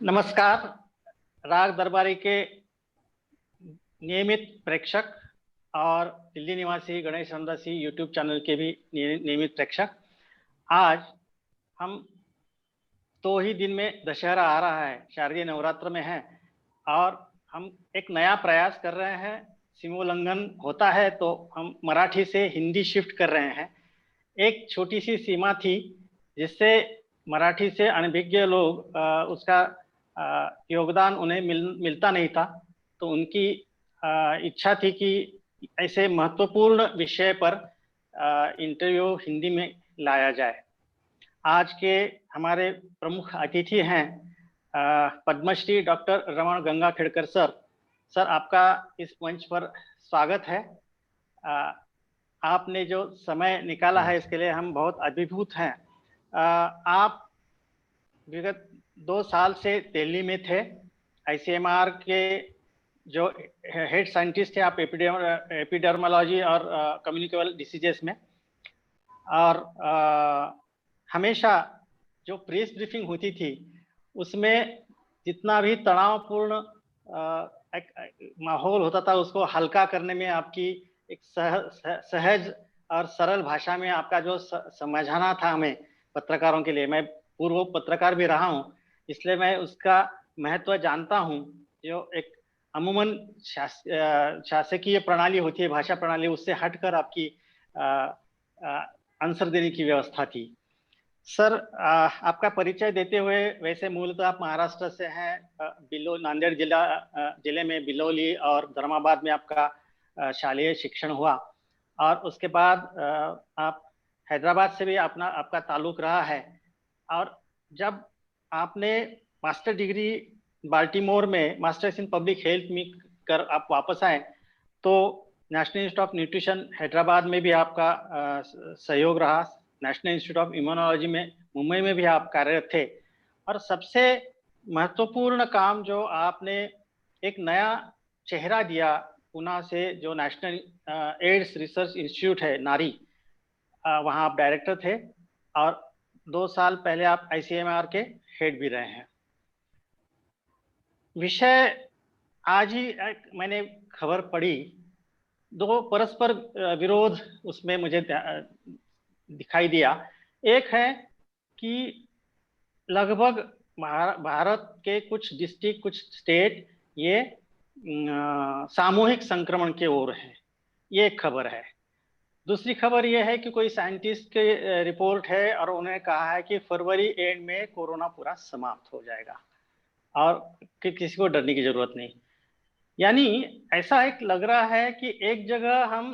नमस्कार। राग दरबारी के नियमित प्रेक्षक और दिल्ली निवासी गणेश चंद्रसी यूट्यूब चैनल के भी नियमित प्रेक्षक, आज हम 2 ही दिन में दशहरा आ रहा है, शारदीय नवरात्र में है और हम एक नया प्रयास कर रहे हैं। सीमोल्लंघन होता है तो हम मराठी से हिंदी शिफ्ट कर रहे हैं। एक छोटी सी सीमा थी जिससे मराठी से अनभिज्ञ लोग उसका योगदान उन्हें मिलता नहीं था, तो उनकी इच्छा थी कि ऐसे महत्वपूर्ण विषय पर इंटरव्यू हिंदी में लाया जाए। आज के हमारे प्रमुख अतिथि हैं पद्मश्री डॉक्टर रमण गंगाखेड़कर सर। सर, आपका इस मंच पर स्वागत है। आपने जो समय निकाला है इसके लिए हम बहुत अभिभूत हैं। आप विगत 2 साल से दिल्ली में थे, आईसीएमआर के जो हेड साइंटिस्ट थे आप एपिडर्मोलॉजी और कम्युनिकेबल डिसीजेस में, और हमेशा जो प्रेस ब्रीफिंग होती थी उसमें जितना भी तनावपूर्ण माहौल होता था उसको हल्का करने में आपकी एक सहज और सरल भाषा में आपका जो समझाना था हमें पत्रकारों के लिए, मैं पूर्व पत्रकार भी रहा हूं इसलिए मैं उसका महत्व जानता हूं। जो एक अमूमन शासकीय प्रणाली होती है, भाषा प्रणाली, उससे हटकर आपकी आंसर देने की व्यवस्था थी। सर, आपका परिचय देते हुए, वैसे मूलतः आप महाराष्ट्र से हैं, नांदेड़ जिले में बिलोली और धर्माबाद में आपका शालेय शिक्षण हुआ और उसके बाद आप हैदराबाद से भी आपका ताल्लुक रहा है। और जब आपने मास्टर डिग्री बाल्टीमोर में मास्टर्स इन पब्लिक हेल्थ में कर आप वापस आए तो national institute of nutrition Hyderabad में भी आपका सहयोग रहा। नेशनल इंस्टीट्यूट ऑफ इम्यूनोलॉजी में मुंबई में भी आप कार्यरत थे। और सबसे महत्वपूर्ण काम जो आपने एक नया चेहरा दिया पुणे से, जो नेशनल एड्स रिसर्च इंस्टीट्यूट है नारी, वहाँ आप डायरेक्टर थे और 2 साल पहले आप आईसीएमआर के हेड भी रहे हैं। विषय आज ही मैंने खबर पढ़ी, 2 परस्पर विरोध उसमें मुझे दिखाई दिया। एक है कि लगभग भारत के कुछ डिस्ट्रिक्ट, कुछ स्टेट ये सामूहिक संक्रमण के ओर है, ये एक खबर है। दूसरी खबर ये है कि कोई साइंटिस्ट के रिपोर्ट है और उन्होंने कहा है कि फरवरी एंड में कोरोना पूरा समाप्त हो जाएगा और कि किसी को डरने की जरूरत नहीं। यानी ऐसा एक लग रहा है कि एक जगह हम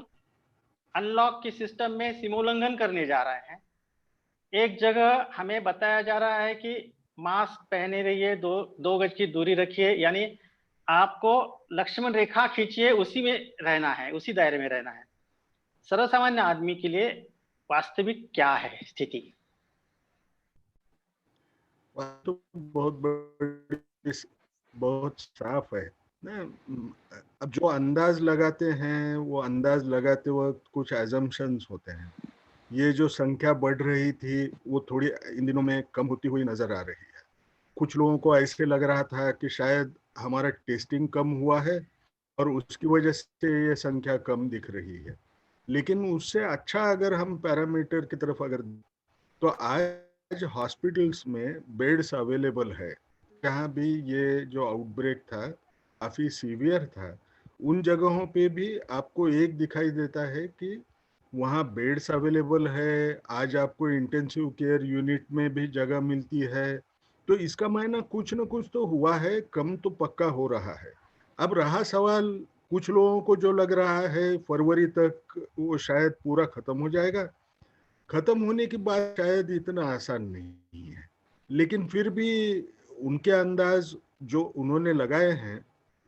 अनलॉक के सिस्टम में सीमोल्लंघन करने जा रहे हैं, एक जगह हमें बताया जा रहा है कि मास्क पहने रहिए, 2 गज की दूरी रखिए, यानी आपको लक्ष्मण रेखा खींचिए, उसी में रहना है, उसी दायरे में रहना है। सरल सामान्य आदमी के लिए वास्तविक क्या है स्थिति? बहुत साफ है ना। अब जो अंदाज लगाते हैं वो अंदाज लगाते वक्त कुछ एजम्पशंस होते हैं। ये जो संख्या बढ़ रही थी वो थोड़ी इन दिनों में कम होती हुई नजर आ रही है। कुछ लोगों को ऐसे लग रहा था कि शायद हमारा टेस्टिंग कम हुआ है और उसकी वजह से ये संख्या कम दिख रही है। लेकिन उससे अच्छा अगर हम पैरामीटर की तरफ अगर, तो आज हॉस्पिटल्स में बेड्स अवेलेबल है। जहाँ भी ये जो आउटब्रेक था काफी सीवियर था, उन जगहों पे भी आपको एक दिखाई देता है कि वहाँ बेड्स अवेलेबल है। आज आपको इंटेंसिव केयर यूनिट में भी जगह मिलती है। तो इसका मायना कुछ न कुछ तो हुआ है, कम तो पक्का हो रहा है। अब रहा सवाल, कुछ लोगों को जो लग रहा है फरवरी तक वो शायद पूरा खत्म हो जाएगा। खत्म होने की बात शायद इतना आसान नहीं है, लेकिन फिर भी उनके अंदाज जो उन्होंने लगाए हैं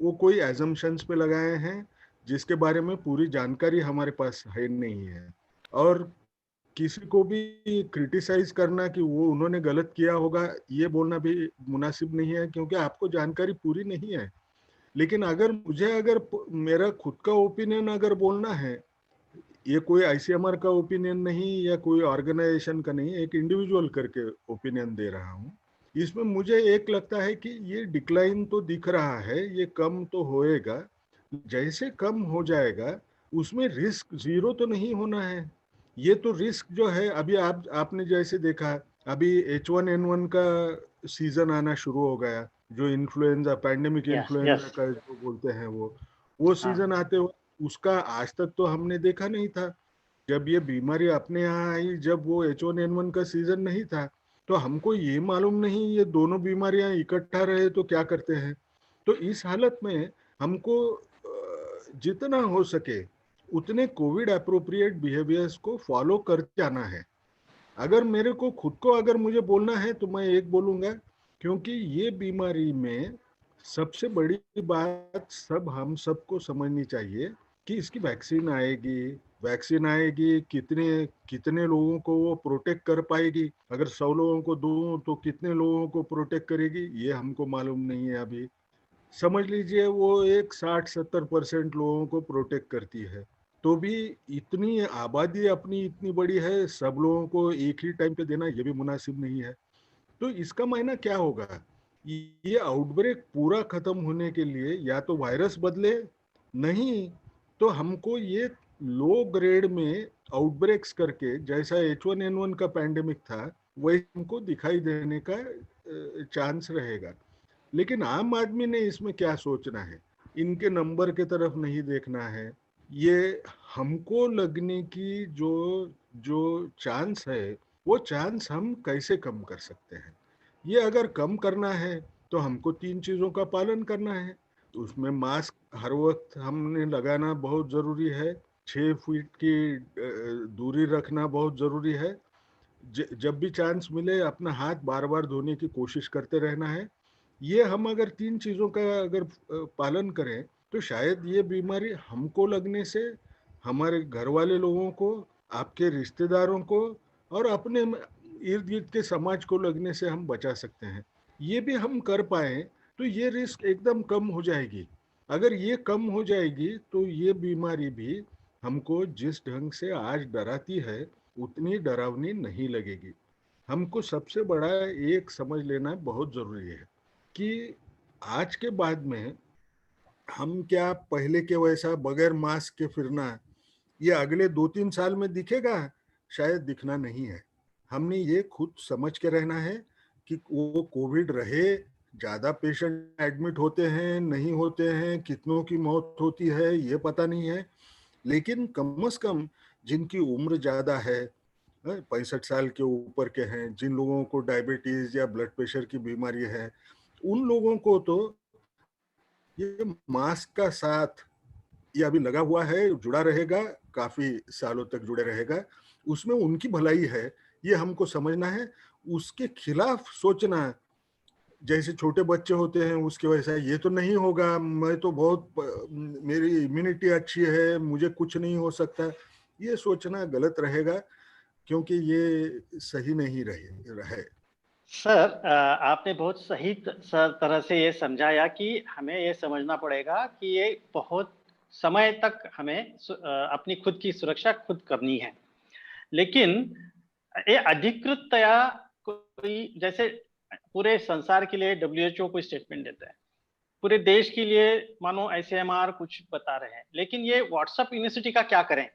वो कोई एजम्पशंस पे लगाए हैं जिसके बारे में पूरी जानकारी हमारे पास है नहीं है। और किसी को भी क्रिटिसाइज करना कि वो उन्होंने गलत किया होगा ये बोलना भी मुनासिब नहीं है, क्योंकि आपको जानकारी पूरी नहीं है। लेकिन अगर मेरा खुद का ओपिनियन अगर बोलना है, ये कोई आईसीएमआर का ओपिनियन नहीं या कोई ऑर्गेनाइजेशन का नहीं, एक इंडिविजुअल करके ओपिनियन दे रहा हूँ। इसमें मुझे एक लगता है कि ये डिक्लाइन तो दिख रहा है, ये कम तो होएगा। जैसे कम हो जाएगा उसमें रिस्क जीरो तो नहीं होना है। ये तो रिस्क जो है, अभी आपने जैसे देखा, अभी H1N1 का सीजन आना शुरू हो गया, जो influenza, pandemic yes influenza yes. का जो बोलते हैं वो हाँ सीजन आते हुए उसका आज तक तो हमने देखा नहीं था। जब ये बीमारी अपने यहाँ आई, जब वो H1N1 का सीजन नहीं था, तो हमको ये मालूम नहीं ये दोनों बीमारियां इकट्ठा रहे तो क्या करते हैं। तो इस हालत में हमको जितना हो सके उतने कोविड अप्रोप्रिएट बिहेवियर्स को फॉलो करते आना है। अगर मेरे को खुद को अगर मुझे बोलना है तो मैं एक बोलूंगा, क्योंकि ये बीमारी में सबसे बड़ी बात सब हम सबको समझनी चाहिए कि इसकी वैक्सीन आएगी। वैक्सीन आएगी, कितने कितने लोगों को वो प्रोटेक्ट कर पाएगी, अगर 100 लोगों को दूं तो कितने लोगों को प्रोटेक्ट करेगी, ये हमको मालूम नहीं है अभी। समझ लीजिए वो एक 60-70% लोगों को प्रोटेक्ट करती है, तो भी इतनी आबादी अपनी इतनी बड़ी है, सब लोगों को एक ही टाइम पे देना ये भी मुनासिब नहीं है। तो इसका मायना क्या होगा, ये आउटब्रेक पूरा खत्म होने के लिए या तो वायरस बदले, नहीं तो हमको ये लो ग्रेड में आउटब्रेक्स करके, जैसा H1N1 का पैंडेमिक था वही हमको दिखाई देने का चांस रहेगा। लेकिन आम आदमी ने इसमें क्या सोचना है, इनके नंबर की तरफ नहीं देखना है। ये हमको लगने की जो जो चांस है, वो चांस हम कैसे कम कर सकते हैं। ये अगर कम करना है तो हमको 3 चीजों का पालन करना है। तो उसमें मास्क हर वक्त हमने लगाना बहुत जरूरी है, 6 फीट की दूरी रखना बहुत जरूरी है। जब भी चांस मिले अपना हाथ बार बार धोने की कोशिश करते रहना है। ये हम अगर 3 चीजों का अगर पालन करें तो शायद ये बीमारी हमको लगने से, हमारे घर वाले लोगों को, आपके रिश्तेदारों को और अपने इर्द गिर्द के समाज को लगने से हम बचा सकते हैं। ये भी हम कर पाए तो ये रिस्क एकदम कम हो जाएगी। अगर ये कम हो जाएगी तो ये बीमारी भी हमको जिस ढंग से आज डराती है उतनी डरावनी नहीं लगेगी। हमको सबसे बड़ा एक समझ लेना बहुत जरूरी है कि आज के बाद में हम क्या पहले के वैसा बगैर मास्क के फिरना ये अगले 2-3 साल में दिखेगा, शायद दिखना नहीं है। हमने ये खुद समझ के रहना है कि वो कोविड रहे, ज्यादा पेशेंट एडमिट होते हैं नहीं होते हैं, कितनों की मौत होती है ये पता नहीं है, लेकिन कम से कम जिनकी उम्र ज्यादा है, 65 साल के ऊपर के हैं, जिन लोगों को डायबिटीज या ब्लड प्रेशर की बीमारी है, उन लोगों को तो ये मास्क का साथ ये अभी लगा हुआ है, जुड़ा रहेगा, काफी सालों तक जुड़े रहेगा, उसमें उनकी भलाई है, ये हमको समझना है। उसके खिलाफ सोचना, जैसे छोटे बच्चे होते हैं उसके वैसा ये तो नहीं होगा, मैं तो बहुत मेरी इम्यूनिटी अच्छी है, मुझे कुछ नहीं हो सकता, ये सोचना गलत रहेगा, क्योंकि ये सही नहीं रहे। सर, आपने बहुत सही तरह से ये समझाया कि हमें ये समझना पड़ेगा कि ये बहुत समय तक हमें अपनी खुद की सुरक्षा खुद करनी है। लेकिन ये अधिकृतया कोई, जैसे पूरे संसार के लिए डब्ल्यूएचओ कोई स्टेटमेंट देता है, पूरे देश के लिए मानो आईसीएमआर कुछ बता रहे हैं, लेकिन ये व्हाट्सएप यूनिवर्सिटी का क्या करें?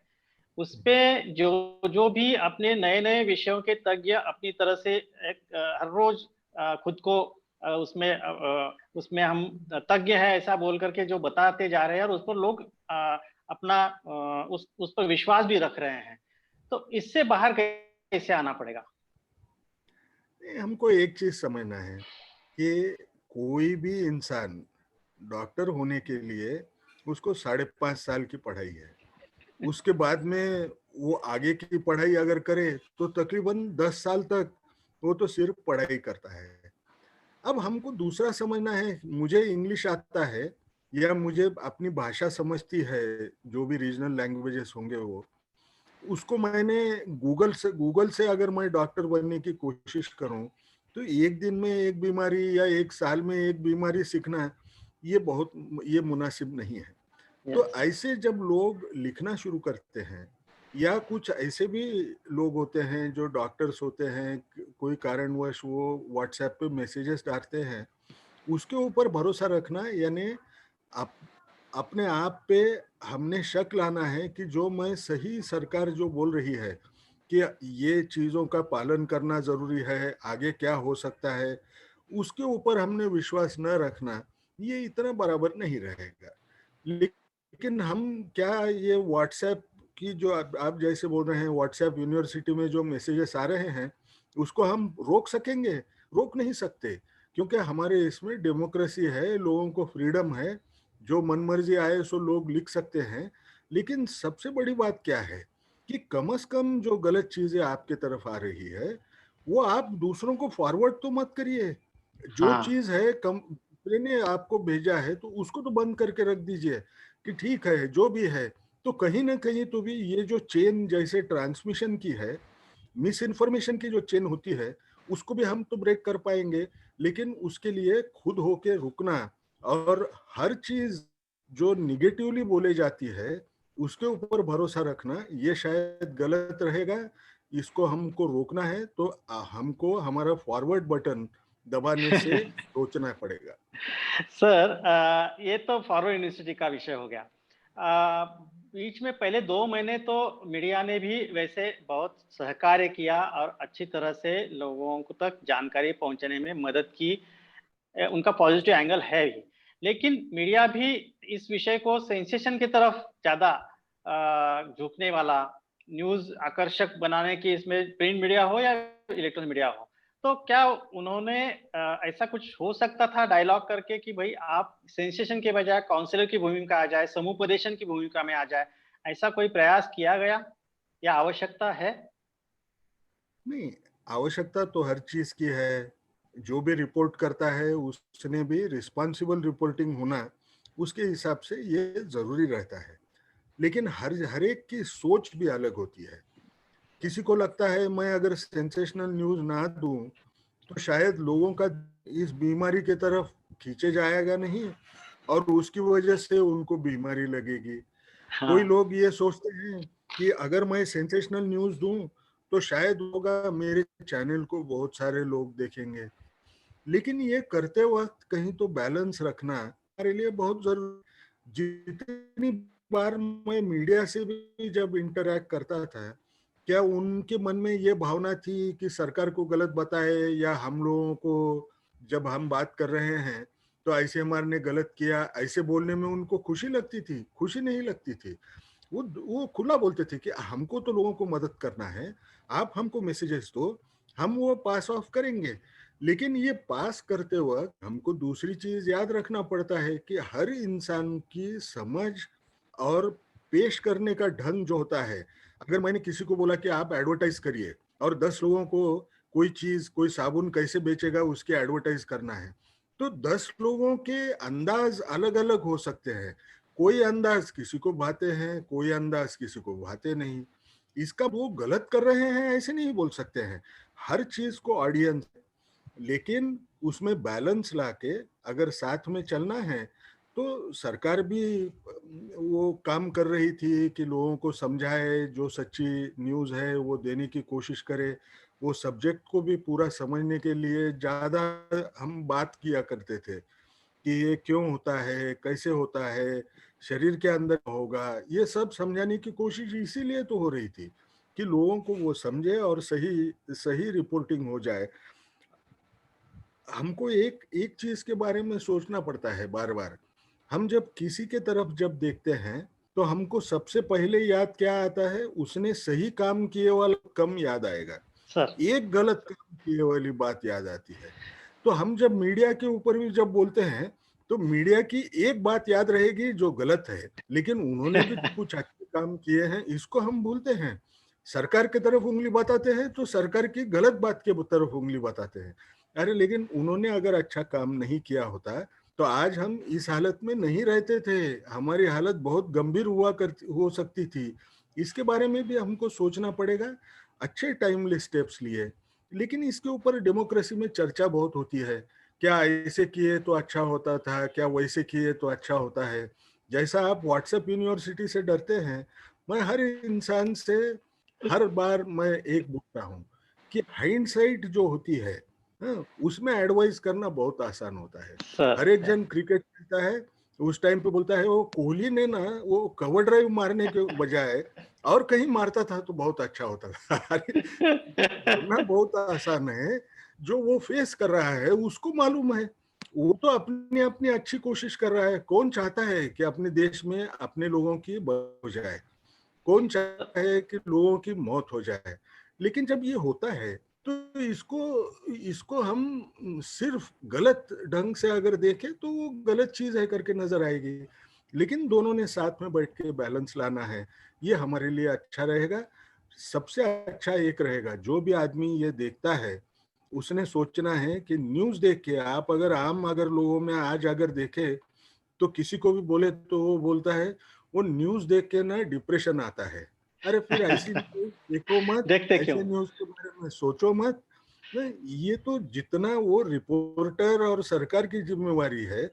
उस पे जो जो भी अपने नए नए विषयों के तज्ञ अपनी तरह से एक हर रोज खुद को उसमें हम तज्ञ हैं ऐसा बोल करके जो बताते जा रहे हैं, और उस पर लोग अपना उस पर विश्वास भी रख रहे हैं। तो इससे बाहर कैसे आना पड़ेगा? हमको एक चीज समझना है कि कोई भी इंसान डॉक्टर होने के लिए उसको 5.5 साल की पढ़ाई है, उसके बाद में वो आगे की पढ़ाई अगर करे तो तकरीबन 10 साल तक वो तो सिर्फ पढ़ाई करता है। अब हमको दूसरा समझना है, मुझे इंग्लिश आता है या मुझे अपनी भाषा समझती है, जो भी रीजनल लैंग्वेजेस होंगे वो, उसको मैंने गूगल से अगर मैं डॉक्टर बनने की कोशिश करूं तो एक दिन में एक बीमारी या एक साल में एक बीमारी सीखना ये मुनासिब नहीं है। तो यस। ऐसे जब लोग लिखना शुरू करते हैं या कुछ ऐसे भी लोग होते हैं जो डॉक्टर्स होते हैं, कोई कारणवश वो व्हाट्सएप पे मैसेजेस डालते हैं, उसके ऊपर भरोसा रखना यानी आप अपने आप पे हमने शक लाना है कि जो मैं सही सरकार जो बोल रही है कि ये चीज़ों का पालन करना ज़रूरी है, आगे क्या हो सकता है, उसके ऊपर हमने विश्वास न रखना, ये इतना बराबर नहीं रहेगा। लेकिन हम क्या ये व्हाट्सएप की जो आप जैसे बोल रहे हैं व्हाट्सएप यूनिवर्सिटी में जो मैसेजेस आ रहे हैं, उसको हम रोक सकेंगे? रोक नहीं सकते, क्योंकि हमारे इसमें डेमोक्रेसी है, लोगों को फ्रीडम है, जो मनमर्जी आए सो लोग लिख सकते हैं। लेकिन सबसे बड़ी बात क्या है कि कम से कम जो गलत चीजें आपके तरफ आ रही है, वो आप दूसरों को फॉरवर्ड तो मत करिए। जो हाँ। चीज है कम दूसरे ने आपको भेजा है तो उसको तो बंद करके रख दीजिए कि ठीक है जो भी है। तो कहीं ना कहीं तो भी ये जो चेन जैसे ट्रांसमिशन की है, मिस इन्फॉर्मेशन की जो चेन होती है, उसको भी हम तो ब्रेक कर पाएंगे। लेकिन उसके लिए खुद होके रुकना और हर चीज जो निगेटिवली बोले जाती है उसके ऊपर भरोसा रखना, ये शायद गलत रहेगा। इसको हमको रोकना है तो हमको हमारा फॉरवर्ड बटन दबाने से सोचना पड़ेगा। सर, ये तो फॉरवर्ड यूनिवर्सिटी का विषय हो गया। बीच में पहले 2 महीने तो मीडिया ने भी वैसे बहुत सहकार्य किया और अच्छी तरह से लोगों को तक जानकारी पहुंचाने में मदद की। उनका पॉजिटिव एंगल है भी। लेकिन मीडिया भी इस विषय को सेंसेशन की तरफ ज़्यादा झुकने वाला, न्यूज़ आकर्षक बनाने की, इसमें प्रिंट मीडिया हो या इलेक्ट्रॉनिक मीडिया हो। तो क्या उन्होंने ऐसा कुछ हो सकता था डायलॉग करके कि भई आप सेंसेशन के बजाय काउंसलर की भूमिका आ जाए, समुपदेशन की भूमिका में आ जाए, ऐसा कोई प्रयास किया गया या आवश्यकता है? नहीं, आवश्यकता तो हर चीज की है। जो भी रिपोर्ट करता है उसने भी रिस्पॉन्सिबल रिपोर्टिंग होना, उसके हिसाब से ये जरूरी रहता है। लेकिन हर एक की सोच भी अलग होती है। किसी को लगता है मैं अगर सेंसेशनल न्यूज ना दूं तो शायद लोगों का इस बीमारी के तरफ खींचे जाएगा नहीं और उसकी वजह से उनको बीमारी लगेगी। कोई हाँ। लोग ये सोचते हैं कि अगर मैं सेंसेशनल न्यूज दूं तो शायद होगा मेरे चैनल को बहुत सारे लोग देखेंगे। लेकिन ये करते वक्त कहीं तो बैलेंस रखना हमारे लिए बहुत जरूरी। जितनी बार मैं मीडिया से भी जब इंटरैक्ट करता था, क्या उनके मन में ये भावना थी कि सरकार को गलत बताए, या हम लोगों को जब हम बात कर रहे हैं तो ऐसे हमारे ने गलत किया ऐसे बोलने में उनको खुशी लगती थी? खुशी नहीं लगती थी। वो खुला बोलते थे कि हमको तो लोगों को मदद करना है, आप हमको मैसेजेस दो, हम वो पास ऑफ करेंगे। लेकिन ये पास करते वक्त हमको दूसरी चीज याद रखना पड़ता है कि हर इंसान की समझ और पेश करने का ढंग जो होता है। अगर मैंने किसी को बोला कि आप एडवर्टाइज करिए और 10 लोगों को कोई चीज कोई साबुन कैसे बेचेगा उसके एडवर्टाइज करना है, तो 10 लोगों के अंदाज अलग अलग हो सकते हैं। कोई अंदाज किसी को भाते हैं, कोई अंदाज किसी को भाते नहीं। इसका वो गलत कर रहे हैं ऐसे नहीं बोल सकते हैं। हर चीज को ऑडियंस, लेकिन उसमें बैलेंस लाके अगर साथ में चलना है तो सरकार भी वो काम कर रही थी कि लोगों को समझाए, जो सच्ची न्यूज़ है वो देने की कोशिश करे। वो सब्जेक्ट को भी पूरा समझने के लिए ज़्यादा हम बात किया करते थे कि ये क्यों होता है, कैसे होता है, शरीर के अंदर होगा, ये सब समझाने की कोशिश इसीलिए तो हो रही थी कि लोगों को वो समझे और सही सही रिपोर्टिंग हो जाए। हमको एक एक चीज के बारे में सोचना पड़ता है बार बार। हम जब किसी के तरफ जब देखते हैं तो हमको सबसे पहले याद क्या आता है? उसने सही काम किए वाला कम याद आएगा, सर। एक गलत काम किए वाली बात याद आती है। तो हम जब मीडिया के ऊपर भी जब बोलते हैं तो मीडिया की एक बात याद रहेगी जो गलत है, लेकिन उन्होंने भी तो कुछ अच्छे काम किए हैं, इसको हम भूलते हैं। सरकार की तरफ उंगली बताते हैं तो सरकार की गलत बात के तरफ उंगली बताते हैं। अरे लेकिन उन्होंने अगर अच्छा काम नहीं किया होता तो आज हम इस हालत में नहीं रहते थे। हमारी हालत बहुत गंभीर हो सकती थी। इसके बारे में भी हमको सोचना पड़ेगा। अच्छे टाइमली स्टेप्स लिए, लेकिन इसके ऊपर डेमोक्रेसी में चर्चा बहुत होती है। क्या ऐसे किए तो अच्छा होता था, क्या वैसे किए तो अच्छा होता है? जैसा आप व्हाट्सएप यूनिवर्सिटी से डरते हैं, मैं हर इंसान से हर बार मैं एक बोलता हूँ कि हाइंडसाइट जो होती है, हाँ, उसमें एडवाइस करना बहुत आसान होता है। सर हर एक जन क्रिकेट खेलता है, उस टाइम पे बोलता है वो कोहली ने ना वो कवर ड्राइव मारने के बजाय और कहीं मारता था तो बहुत अच्छा होता था। अरे करना बहुत आसान है, जो वो फेस कर रहा है उसको मालूम है। वो तो अपनी अपनी अच्छी कोशिश कर रहा है। कौन चाहता है कि अपने देश में अपने लोगों की हो जाए? कौन चाहे कि लोगों की मौत हो जाए? लेकिन जब ये होता है तो इसको इसको हम सिर्फ गलत ढंग से अगर देखें तो वो गलत चीज है करके नजर आएगी। लेकिन दोनों ने साथ में बैठ के बैलेंस लाना है, ये हमारे लिए अच्छा रहेगा। सबसे अच्छा एक रहेगा, जो भी आदमी ये देखता है उसने सोचना है कि न्यूज देख के आप अगर आम अगर लोगों में आज अगर देखे तो किसी को भी बोले तो वो बोलता है वो न्यूज देख के ना डिप्रेशन आता है। अरे फिर ऐसी न्यूज देखो मत, देखते क्यों? ऐसे न्यूज के बारे में सोचो मत। नहीं, ये तो जितना वो रिपोर्टर और सरकार की जिम्मेवारी है,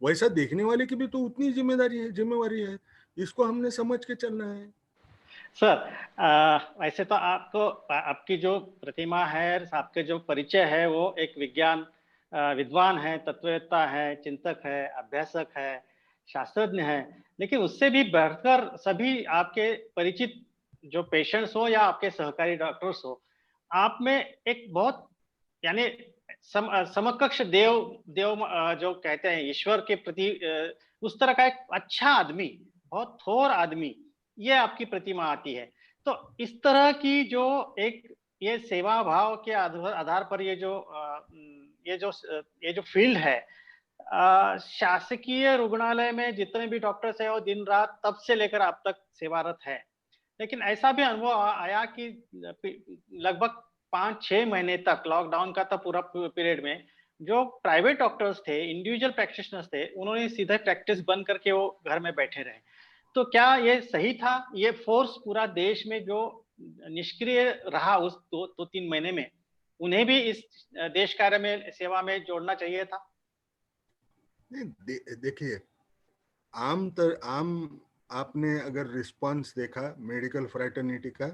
वैसा देखने वाले की भी तो उतनी जिम्मेवारी है। इसको हमने समझ के चलना है। सर वैसे तो आपको आपकी जो प्रतिमा है, आपके जो परिचय है, वो एक विज्ञान विद्वान है, तत्ववेत्ता है, चिंतक है, अभ्यासक है, शास्त्रज्ञ है। लेकिन उससे भी बढ़कर सभी आपके परिचित जो पेशेंट्स हो या आपके सहकारी डॉक्टर्स हो, आप में एक बहुत यानी समकक्ष देव देव जो कहते हैं ईश्वर के प्रति उस तरह का एक अच्छा आदमी, बहुत थोर आदमी, ये आपकी प्रतिमा आती है। तो इस तरह की जो एक ये सेवा भाव के आधार पर ये जो फील्ड है, शासकीय रुग्णालय में जितने भी डॉक्टर्स हैं वो दिन रात तब से लेकर अब तक सेवारत है। लेकिन ऐसा भी अनुभव आया कि लगभग 5-6 महीने तक लॉकडाउन का था पूरा पीरियड में, जो प्राइवेट डॉक्टर्स थे, इंडिविजुअल प्रैक्टिशनर्स थे, उन्होंने सीधे प्रैक्टिस बंद करके वो घर में बैठे रहे। तो क्या ये सही था? ये फोर्स पूरा देश में जो निष्क्रिय रहा उस 2-3 महीने में, उन्हें भी इस देश कार्य में सेवा में जोड़ना चाहिए था? नहीं, देखिए, आम आपने अगर रिस्पांस देखा मेडिकल फ्रेटर्निटी का,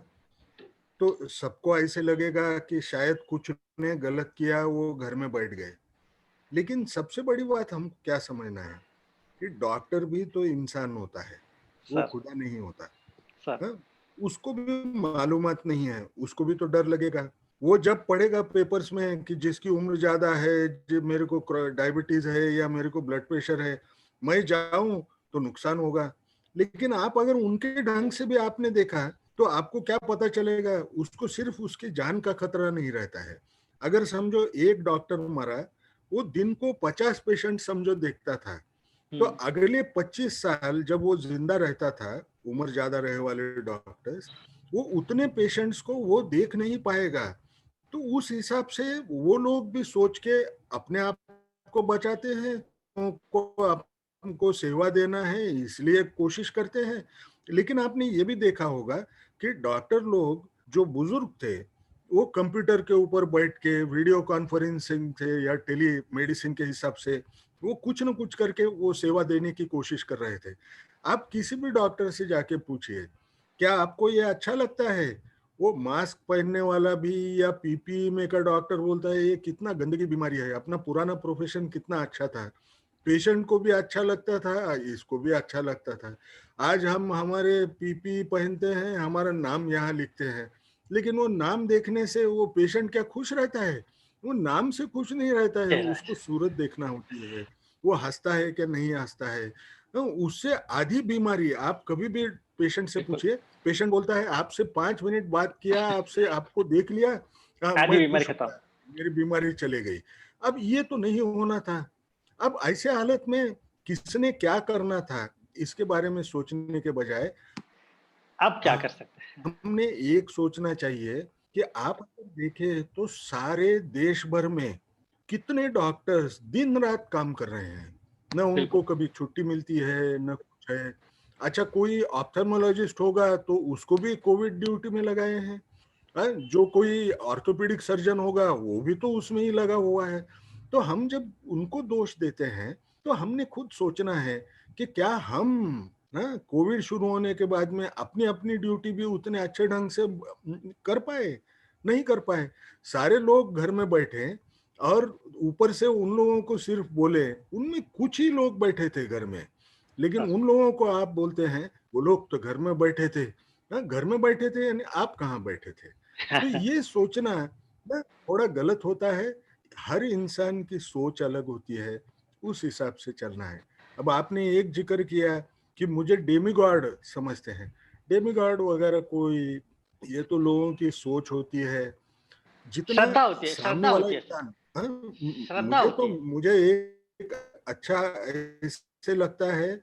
तो सबको ऐसे लगेगा कि शायद कुछ ने गलत किया, वो घर में बैठ गए। लेकिन सबसे बड़ी बात हम क्या समझना है कि डॉक्टर भी तो इंसान होता है, वो सर, खुदा नहीं होता। सर। हाँ? उसको भी मालूमात नहीं है, उसको भी तो डर लगेगा। वो जब पढ़ेगा पेपर्स में कि जिसकी उम्र ज्यादा है, जो मेरे को डायबिटीज है या मेरे को ब्लड प्रेशर है, मैं जाऊं तो नुकसान होगा। लेकिन आप अगर उनके ढंग से भी आपने देखा तो आपको क्या पता चलेगा? उसको सिर्फ उसकी जान का खतरा नहीं रहता है। अगर समझो एक डॉक्टर मरा, वो दिन को 50 पेशेंट समझो देखता था, तो हम्म। अगले 25 साल जब वो जिंदा रहता था, उम्र ज्यादा रहे वाले डॉक्टर्स, वो उतने पेशेंट्स को वो देख नहीं पाएगा। तो उस हिसाब से वो लोग भी सोच के अपने आप को बचाते हैं, को आपको सेवा देना है इसलिए कोशिश करते हैं। लेकिन आपने ये भी देखा होगा कि डॉक्टर लोग जो बुजुर्ग थे, वो कंप्यूटर के ऊपर बैठ के वीडियो कॉन्फ्रेंसिंग से या टेली मेडिसिन के हिसाब से वो कुछ न कुछ करके वो सेवा देने की कोशिश कर रहे थे। आप किसी भी डॉक्टर से जाके पूछिए, क्या आपको ये अच्छा लगता है? वो मास्क पहनने वाला भी या पीपीई में का डॉक्टर बोलता है ये कितना गंदगी बीमारी है, अपना पुराना प्रोफेशन कितना अच्छा था। पेशेंट को भी अच्छा लगता था, इसको भी अच्छा लगता था। आज हम हमारे पीपीई पहनते हैं, हमारा नाम यहाँ लिखते हैं, लेकिन वो नाम देखने से वो पेशेंट क्या खुश रहता है? वो नाम से खुश नहीं रहता है, चेहरा उसको सूरत देखना होती है, वो हंसता है क्या नहीं हंसता है। तो उससे आधी बीमारी आप कभी भी पेशेंट से बिल्कुल। पूछिए, पेशेंट बोलता है आपसे 5 मिनट बात किया, आपसे आपको देख लिया, आधी मैं बीमारी खुश हो खत्म। गया, मेरी बीमारी चली गई। अब ये तो नहीं होना था। अब ऐसे हालत में किसने क्या करना था, इसके बारे में सोचने के बजाय अब क्या कर सकते हैं? हमने एक सोचना चाहिए कि आप अगर देखें तो सारे देश भर में कितने डॉक्टर्स दिन रात काम कर रहे हैं, न बिल्कुल। उनको कभी छुट्टी मिलती है न कुछ है। अच्छा, कोई ऑप्थेल्मोलॉजिस्ट होगा तो उसको भी कोविड ड्यूटी में लगाए हैं। जो कोई ऑर्थोपेडिक सर्जन होगा वो भी तो उसमें ही लगा हुआ है। तो हम जब उनको दोष देते हैं तो हमने खुद सोचना है कि क्या हम ना कोविड शुरू होने के बाद में अपनी अपनी ड्यूटी भी उतने अच्छे ढंग से कर पाए, नहीं कर पाए। सारे लोग घर में बैठे और ऊपर से उन लोगों को सिर्फ बोले, उनमें कुछ ही लोग बैठे थे घर में, लेकिन उन लोगों को आप बोलते हैं वो लोग तो घर में बैठे थे। हाँ, घर में बैठे थे यानी आप कहाँ बैठे थे? तो ये सोचना ना थोड़ा गलत होता है। हर इंसान की सोच अलग होती है, उस हिसाब से चलना है। अब आपने एक जिक्र किया कि मुझे डेमीगॉड समझते हैं। डेमीगॉड वगैरह कोई, ये तो लोगों की सोच होती है। जितना श्रद्धा होती है, सामने श्रद्धा वाला होती है सर, इंसान, हाँ, श्रद्धा मुझे तो होती है। मुझे एक अच्छा ऐसे लगता है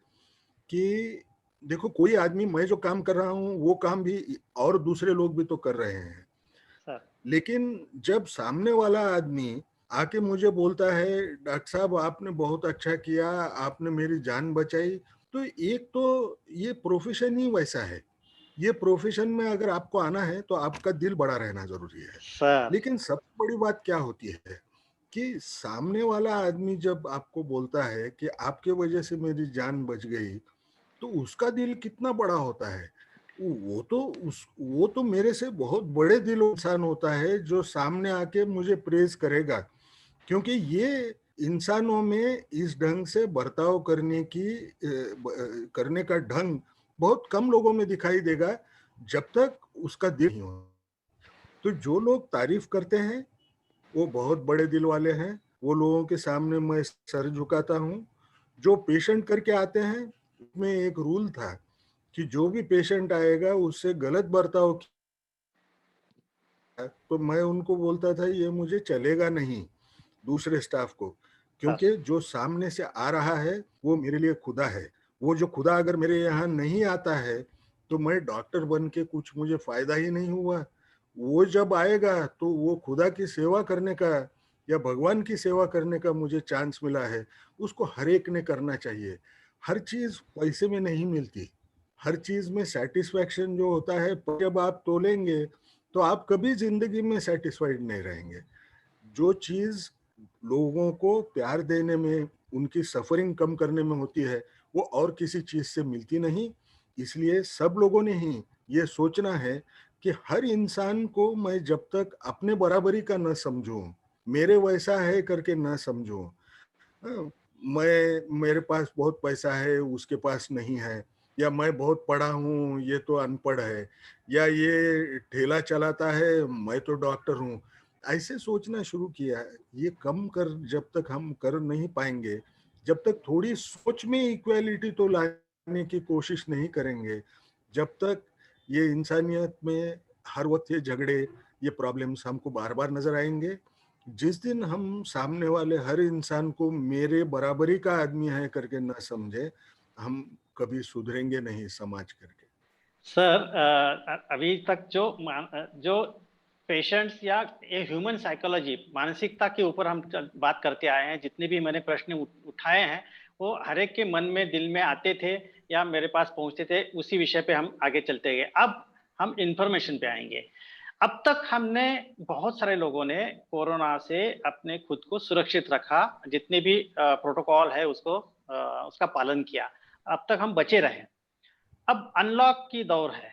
कि देखो कोई आदमी, मैं जो काम कर रहा हूँ वो काम भी और दूसरे लोग भी तो कर रहे हैं, सर लेकिन जब सामने वाला आदमी आके मुझे बोलता है डॉक्टर साहब आपने बहुत अच्छा किया, आपने मेरी जान बचाई, तो एक तो ये प्रोफेशन ही वैसा है। ये प्रोफेशन में अगर आपको आना है तो आपका दिल बड़ा रहना जरूरी है। सर लेकिन सबसे बड़ी बात क्या होती है कि सामने वाला आदमी जब आपको बोलता है कि आपके वजह से मेरी जान बच गई, तो उसका दिल कितना बड़ा होता है। वो तो मेरे से बहुत बड़े दिल इंसान होता है जो सामने आके मुझे प्रेज करेगा, क्योंकि ये इंसानों में इस ढंग से बर्ताव करने का ढंग बहुत कम लोगों में दिखाई देगा जब तक उसका दिल नहीं हो। तो जो लोग तारीफ करते हैं वो बहुत बड़े दिल वाले हैं, वो लोगों के सामने मैं सर झुकाता हूँ। जो पेशेंट करके आते हैं, उसमें एक रूल था कि जो भी पेशेंट आएगा उससे गलत बर्ताव किया तो मैं उनको बोलता था ये मुझे चलेगा नहीं, दूसरे स्टाफ को, सर क्योंकि जो सामने से आ रहा है वो मेरे लिए खुदा है। वो जो खुदा अगर मेरे यहाँ नहीं आता है तो मैं डॉक्टर बन के कुछ मुझे फायदा ही नहीं हुआ। वो जब आएगा तो वो खुदा की सेवा करने का या भगवान की सेवा करने का मुझे चांस मिला है, उसको हर एक ने करना चाहिए। हर चीज पैसे में नहीं मिलती, हर चीज में सेटिस्फैक्शन जो होता है जब आप तोलेंगे तो आप कभी जिंदगी में सेटिस्फाइड नहीं रहेंगे। जो चीज लोगों को प्यार देने में, उनकी सफरिंग कम करने में होती है, वो और किसी चीज से मिलती नहीं। इसलिए सब लोगों ने ही ये सोचना है कि हर इंसान को मैं जब तक अपने बराबरी का न समझूं, मेरे वैसा है करके न समझूं, हाँ, मैं, मेरे पास बहुत पैसा है उसके पास नहीं है, या मैं बहुत पढ़ा हूँ ये तो अनपढ़ है, या ये ठेला चलाता है मैं तो डॉक्टर हूँ, ऐसे सोचना शुरू किया। ये कम कर जब तक हम कर नहीं पाएंगे, जब तक थोड़ी सोच में इक्वालिटी तो लाने की कोशिश नहीं करेंगे, जब तक ये इंसानियत में हर वक्त ये झगड़े, ये प्रॉब्लम्स हमको बार बार नजर आएंगे। जिस दिन हम सामने वाले हर इंसान को मेरे बराबरी का आदमी है करके ना समझे, हम कभी सुधरेंगे नहीं समाज करके। सर अभी तक जो पेशेंट्स या ये ह्यूमन साइकोलॉजी, मानसिकता के ऊपर हम बात करते आए हैं, जितने भी मैंने प्रश्न उठाए हैं वो हर एक के मन में, दिल में आते थे या मेरे पास पहुंचते थे, उसी विषय पे हम आगे चलते गए। अब हम इंफॉर्मेशन पे आएंगे। अब तक हमने, बहुत सारे लोगों ने कोरोना से अपने खुद को सुरक्षित रखा, जितने भी प्रोटोकॉल है उसका पालन किया, अब तक हम बचे रहे। अब अनलॉक की दौर है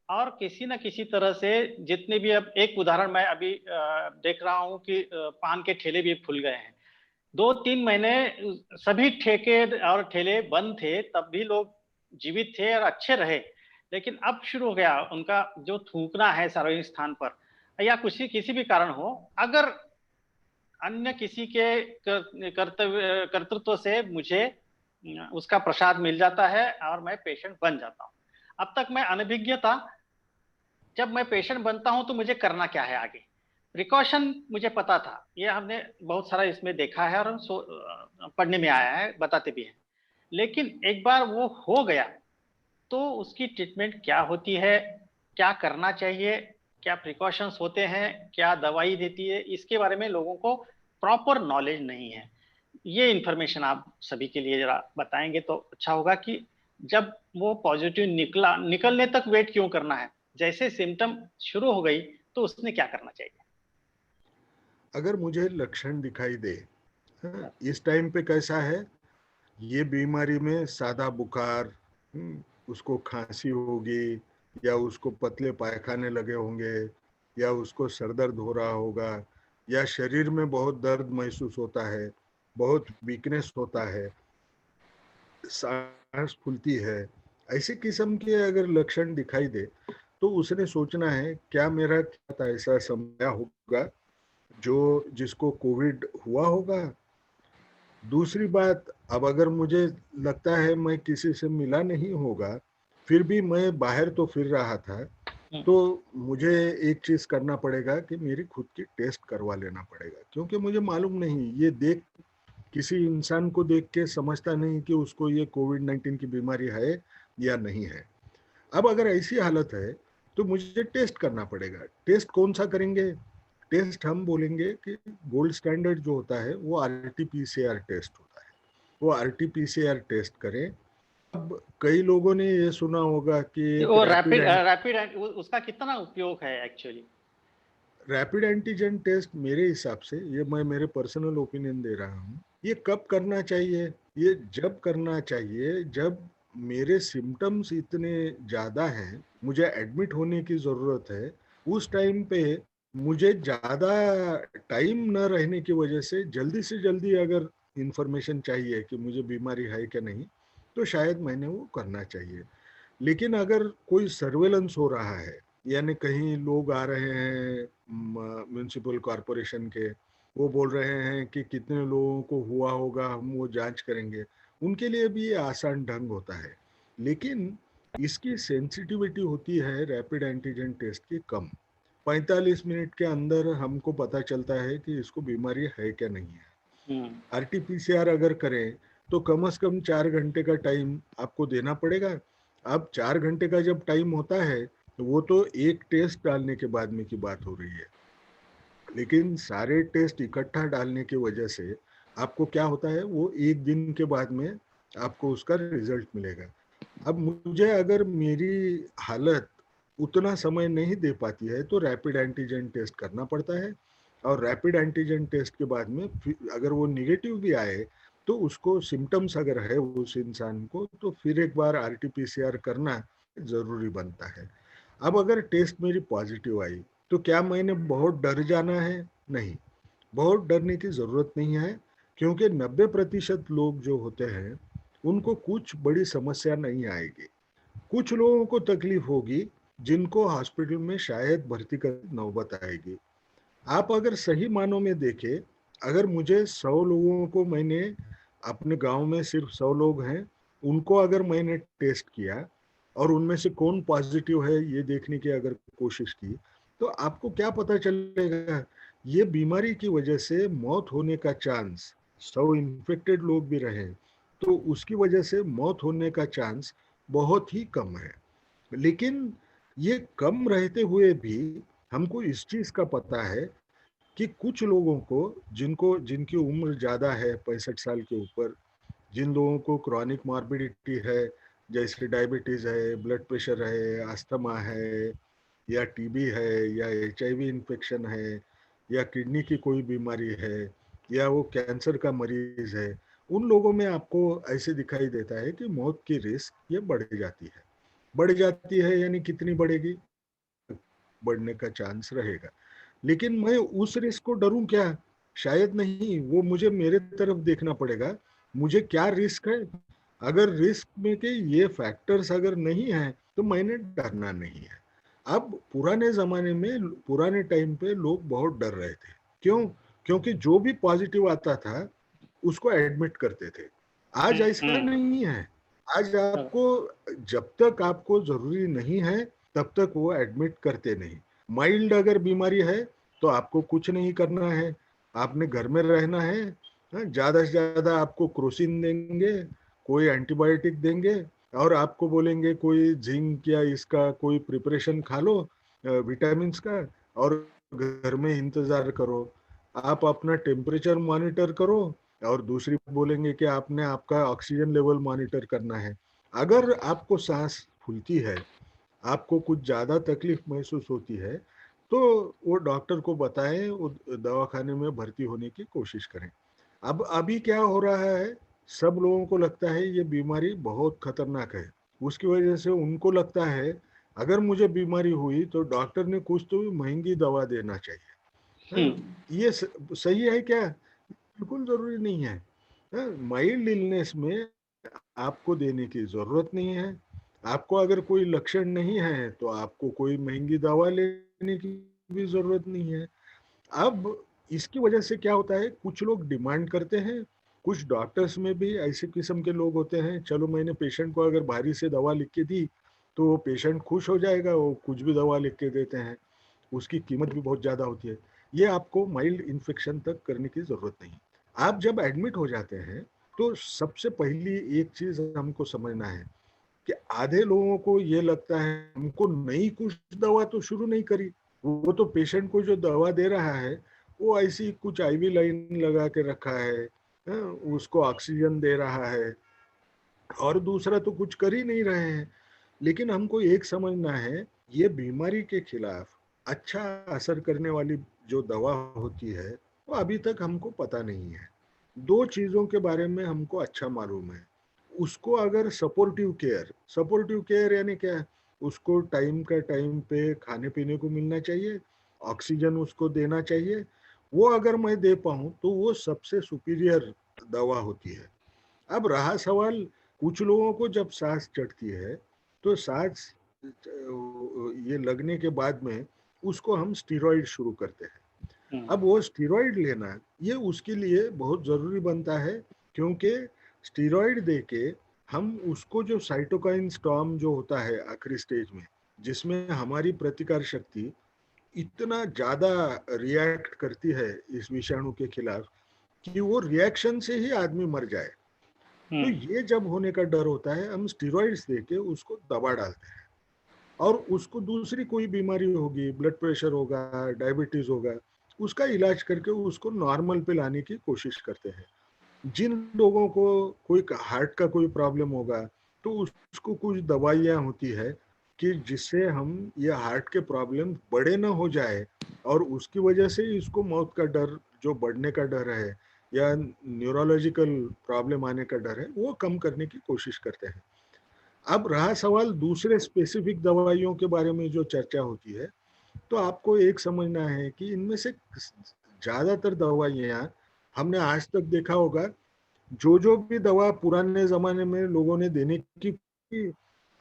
और किसी न किसी तरह से जितने भी, अब एक उदाहरण मैं अभी देख रहा हूं कि पान के ठेले भी खुल गए हैं। 2-3 महीने सभी ठेके और ठेले बंद थे, तब भी लोग जीवित थे और अच्छे रहे। लेकिन अब शुरू हो गया उनका जो थूकना है सार्वजनिक स्थान पर, या किसी किसी भी कारण हो, अगर अन्य किसी के कर्तृत्व से मुझे उसका प्रसाद मिल जाता है और मैं पेशेंट बन जाता हूँ। अब तक मैं अनभिज्ञ था, जब मैं पेशेंट बनता हूं तो मुझे करना क्या है आगे, प्रिकॉशन मुझे पता था, ये हमने बहुत सारा इसमें देखा है और हम पढ़ने में आया है, बताते भी हैं। लेकिन एक बार वो हो गया तो उसकी ट्रीटमेंट क्या होती है, क्या करना चाहिए, क्या प्रिकॉशंस होते हैं, क्या दवाई देती है, इसके बारे में लोगों को प्रॉपर नॉलेज नहीं है। ये इंफॉर्मेशन आप सभी के लिए जरा बताएंगे तो अच्छा होगा कि जब वो पॉजिटिव निकलने तक वेट क्यों करना है, जैसे सिम्टम शुरू हो गई तो उसने क्या करना चाहिए। अगर मुझे लक्षण दिखाई दे, हाँ, इस टाइम पे कैसा है, ये बीमारी में सादा बुखार, उसको खांसी होगी, या उसको पतले पायखाने लगे होंगे, या उसको सर दर्द हो रहा होगा, या शरीर में बहुत दर्द महसूस होता है, बहुत वीकनेस होता है, सांस फूलती है, ऐसे किस्म के अगर लक्षण दिखाई दे तो उसने सोचना है क्या मेरा क्या ऐसा समय होगा जो जिसको कोविड हुआ होगा। दूसरी बात, अब अगर मुझे लगता है मैं किसी से मिला नहीं होगा, फिर भी मैं बाहर तो फिर रहा था, हम्म, तो मुझे एक चीज करना पड़ेगा कि मेरी खुद की टेस्ट करवा लेना पड़ेगा, क्योंकि मुझे मालूम नहीं, ये देख किसी इंसान को देख के समझता नहीं कि उसको ये कोविड-19 की बीमारी है या नहीं है। अब अगर ऐसी हालत है तो मुझे टेस्ट करना पड़ेगा। टेस्ट कौन सा करेंगे? टेस्ट हम बोलेंगे कि गोल्ड स्टैंडर्ड जो होता है वो आरटी-पीसीआर टेस्ट होता है। वो आरटी-पीसीआर टेस्ट करें। अब कई लोगों ने ये सुना होगा कि एक वो रैपिड रैपिड उसका कितना उपयोग है एक्चुअली? रैपिड एंटीजन टेस्ट मेरे हिसाब से, ये मैं मेरे पर्सनल ओपिनियन दे रहा हूँ, ये कब करना चाहिए? ये जब करना चाहिए जब मेरे सिम्टम्स इतने ज़्यादा हैं, मुझे एडमिट होने की ज़रूरत है, उस टाइम पे मुझे ज़्यादा टाइम न रहने की वजह से जल्दी अगर इंफॉर्मेशन चाहिए कि मुझे बीमारी है कि नहीं, तो शायद मैंने वो करना चाहिए। लेकिन अगर कोई सर्वेलेंस हो रहा है, यानी कहीं लोग आ रहे हैं म्युनिसिपल कॉरपोरेशन के, वो बोल रहे हैं कि कितने लोगों को हुआ होगा, हम वो जांच करेंगे, उनके लिए भी ये आसान ढंग होता है। लेकिन इसकी सेंसिटिविटी होती है रैपिड एंटीजन टेस्ट की कम। 45 मिनट के अंदर हमको पता चलता है कि इसको बीमारी है क्या नहीं है। हम्म। आरटी-पीसीआर अगर करें तो कम से कम 4 घंटे का टाइम आपको देना पड़ेगा। अब 4 घंटे का जब टाइम होता है तो वो तो एक टेस्ट डालने के बाद में की बात हो रही है, लेकिन सारे टेस्ट इकट्ठा डालने की वजह से आपको क्या होता है, वो एक दिन के बाद में आपको उसका रिजल्ट मिलेगा। अब मुझे अगर मेरी हालत उतना समय नहीं दे पाती है तो रैपिड एंटीजन टेस्ट करना पड़ता है, और रैपिड एंटीजन टेस्ट के बाद में अगर वो निगेटिव भी आए तो उसको सिम्टम्स अगर है उस इंसान को तो फिर एक बार आरटी-पीसीआर करना जरूरी बनता है। अब अगर टेस्ट मेरी पॉजिटिव आई तो क्या मैंने बहुत डर जाना है? नहीं, बहुत डरने की जरूरत नहीं है, क्योंकि 90% लोग जो होते हैं उनको कुछ बड़ी समस्या नहीं आएगी। कुछ लोगों को तकलीफ होगी जिनको हॉस्पिटल में शायद भर्ती कर नौबत आएगी। आप अगर सही मानों में देखें, अगर मुझे 100 लोगों को मैंने अपने गांव में सिर्फ 100 लोग हैं, उनको अगर मैंने टेस्ट किया और उनमें से कौन पॉजिटिव है ये देखने की अगर कोशिश की, तो आपको क्या पता चलेगा? ये बीमारी की वजह से मौत होने का चांस, 100 इन्फेक्टेड लोग भी रहे तो उसकी वजह से मौत होने का चांस बहुत ही कम है। लेकिन ये कम रहते हुए भी हमको इस चीज का पता है कि कुछ लोगों को, जिनको जिनकी उम्र ज़्यादा है 65 साल के ऊपर, जिन लोगों को क्रॉनिक मॉर्बिडिटी है, जैसे डायबिटीज़ है, ब्लड प्रेशर है, अस्थमा है, या टीबी है, या एचआईवी इन्फेक्शन है, या किडनी की कोई बीमारी है, या वो कैंसर का मरीज है, उन लोगों में आपको ऐसे दिखाई देता है कि मौत की रिस्क ये बढ़ जाती है। बढ़ जाती है यानी कितनी बढ़ेगी? बढ़ने का चांस रहेगा। लेकिन मैं उस रिस्क को डरूं क्या? शायद नहीं, वो मुझे मेरे तरफ देखना पड़ेगा। मुझे क्या रिस्क है? अगर रिस्क में के ये फैक्टर्स अगर नहीं है तो मैंने डरना नहीं है। अब पुराने जमाने में, पुराने टाइम पे लोग बहुत डर रहे थे। क्यों? क्योंकि जो भी पॉजिटिव आता था उसको एडमिट करते थे। आज ऐसा हम्म। नहीं है। आज आपको, जब तक आपको जरूरी नहीं है तब तक वो एडमिट करते नहीं। माइल्ड अगर बीमारी है तो आपको कुछ नहीं करना है, आपने घर में रहना है। ज्यादा से ज्यादा आपको क्रोसिन देंगे, कोई एंटीबायोटिक देंगे, और आपको बोलेंगे कोई जिंक या इसका कोई प्रिपरेशन खा लो विटामिन का, और घर में इंतजार करो। आप अपना टेम्परेचर मॉनिटर करो, और दूसरी बोलेंगे कि आपने आपका ऑक्सीजन लेवल मॉनिटर करना है। अगर आपको सांस फूलती है, आपको कुछ ज़्यादा तकलीफ महसूस होती है, तो वो डॉक्टर को बताएं, वो दवाखाने में भर्ती होने की कोशिश करें। अब अभी क्या हो रहा है, सब लोगों को लगता है ये बीमारी बहुत खतरनाक है, उसकी वजह से उनको लगता है अगर मुझे बीमारी हुई तो डॉक्टर ने कुछ तो महंगी दवा देना चाहिए। हाँ, ये सही है क्या? बिल्कुल जरूरी नहीं है। हाँ, माइल्ड इलनेस में आपको देने की जरूरत नहीं है। आपको अगर कोई लक्षण नहीं है तो आपको कोई महंगी दवा लेने की भी जरूरत नहीं है। अब इसकी वजह से क्या होता है, कुछ लोग डिमांड करते हैं, कुछ डॉक्टर्स में भी ऐसे किस्म के लोग होते हैं, चलो मैंने पेशेंट को अगर भारी से दवा लिख के दी तो वो पेशेंट खुश हो जाएगा, वो कुछ भी दवा लिख के देते हैं, उसकी कीमत भी बहुत ज्यादा होती है। ये आपको माइल्ड इन्फेक्शन तक करने की जरूरत नहीं। आप जब एडमिट हो जाते हैं तो सबसे पहली एक चीज हमको समझना है कि आधे लोगों को ये लगता है हमको नई कुछ दवा तो शुरू नहीं करी, वो तो पेशेंट को जो दवा दे रहा है वो ऐसी कुछ आईवी लाइन लगा के रखा है, हाँ, उसको ऑक्सीजन दे रहा है और दूसरा तो कुछ कर ही नहीं रहे हैं। लेकिन हमको एक समझना है, ये बीमारी के खिलाफ अच्छा असर करने वाली जो दवा होती है वो अभी तक हमको पता नहीं है। दो चीजों के बारे में हमको अच्छा मालूम है। उसको अगर सपोर्टिव केयर यानी क्या है, उसको टाइम का टाइम पे खाने पीने को मिलना चाहिए, ऑक्सीजन उसको देना चाहिए। वो अगर मैं दे पाऊँ तो वो सबसे सुपीरियर दवा होती है। अब रहा सवाल, कुछ लोगों को जब सांस चढ़ती है तो सांस ये लगने के बाद में उसको हम स्टीरॉइड शुरू करते हैं। अब वो स्टीरॉइड लेना ये उसके लिए बहुत जरूरी बनता है, क्योंकि स्टीरॉइड देके हम उसको जो साइटोकाइन स्टॉर्म जो होता है आखिरी स्टेज में, जिसमें हमारी प्रतिकार शक्ति इतना ज्यादा रिएक्ट करती है इस विषाणु के खिलाफ कि वो रिएक्शन से ही आदमी मर जाए, तो ये जब होने का डर होता है हम स्टीरॉइड्स देके उसको दबा डालते हैं। और उसको दूसरी कोई बीमारी होगी, ब्लड प्रेशर होगा, डायबिटीज होगा, उसका इलाज करके उसको नॉर्मल पे लाने की कोशिश करते हैं। जिन लोगों को कोई हार्ट का कोई प्रॉब्लम होगा तो उसको कुछ दवाइयाँ होती है कि जिससे हम ये हार्ट के प्रॉब्लम बड़े ना हो जाए और उसकी वजह से इसको मौत का डर जो बढ़ने का डर है या न्यूरोलॉजिकल प्रॉब्लम आने का डर है वो कम करने की कोशिश करते हैं। अब रहा सवाल दूसरे स्पेसिफिक दवाइयों के बारे में जो चर्चा होती है, तो आपको एक समझना है कि इनमें से ज्यादातर दवाइयाँ हमने आज तक देखा होगा, जो भी दवा पुराने जमाने में लोगों ने देने की,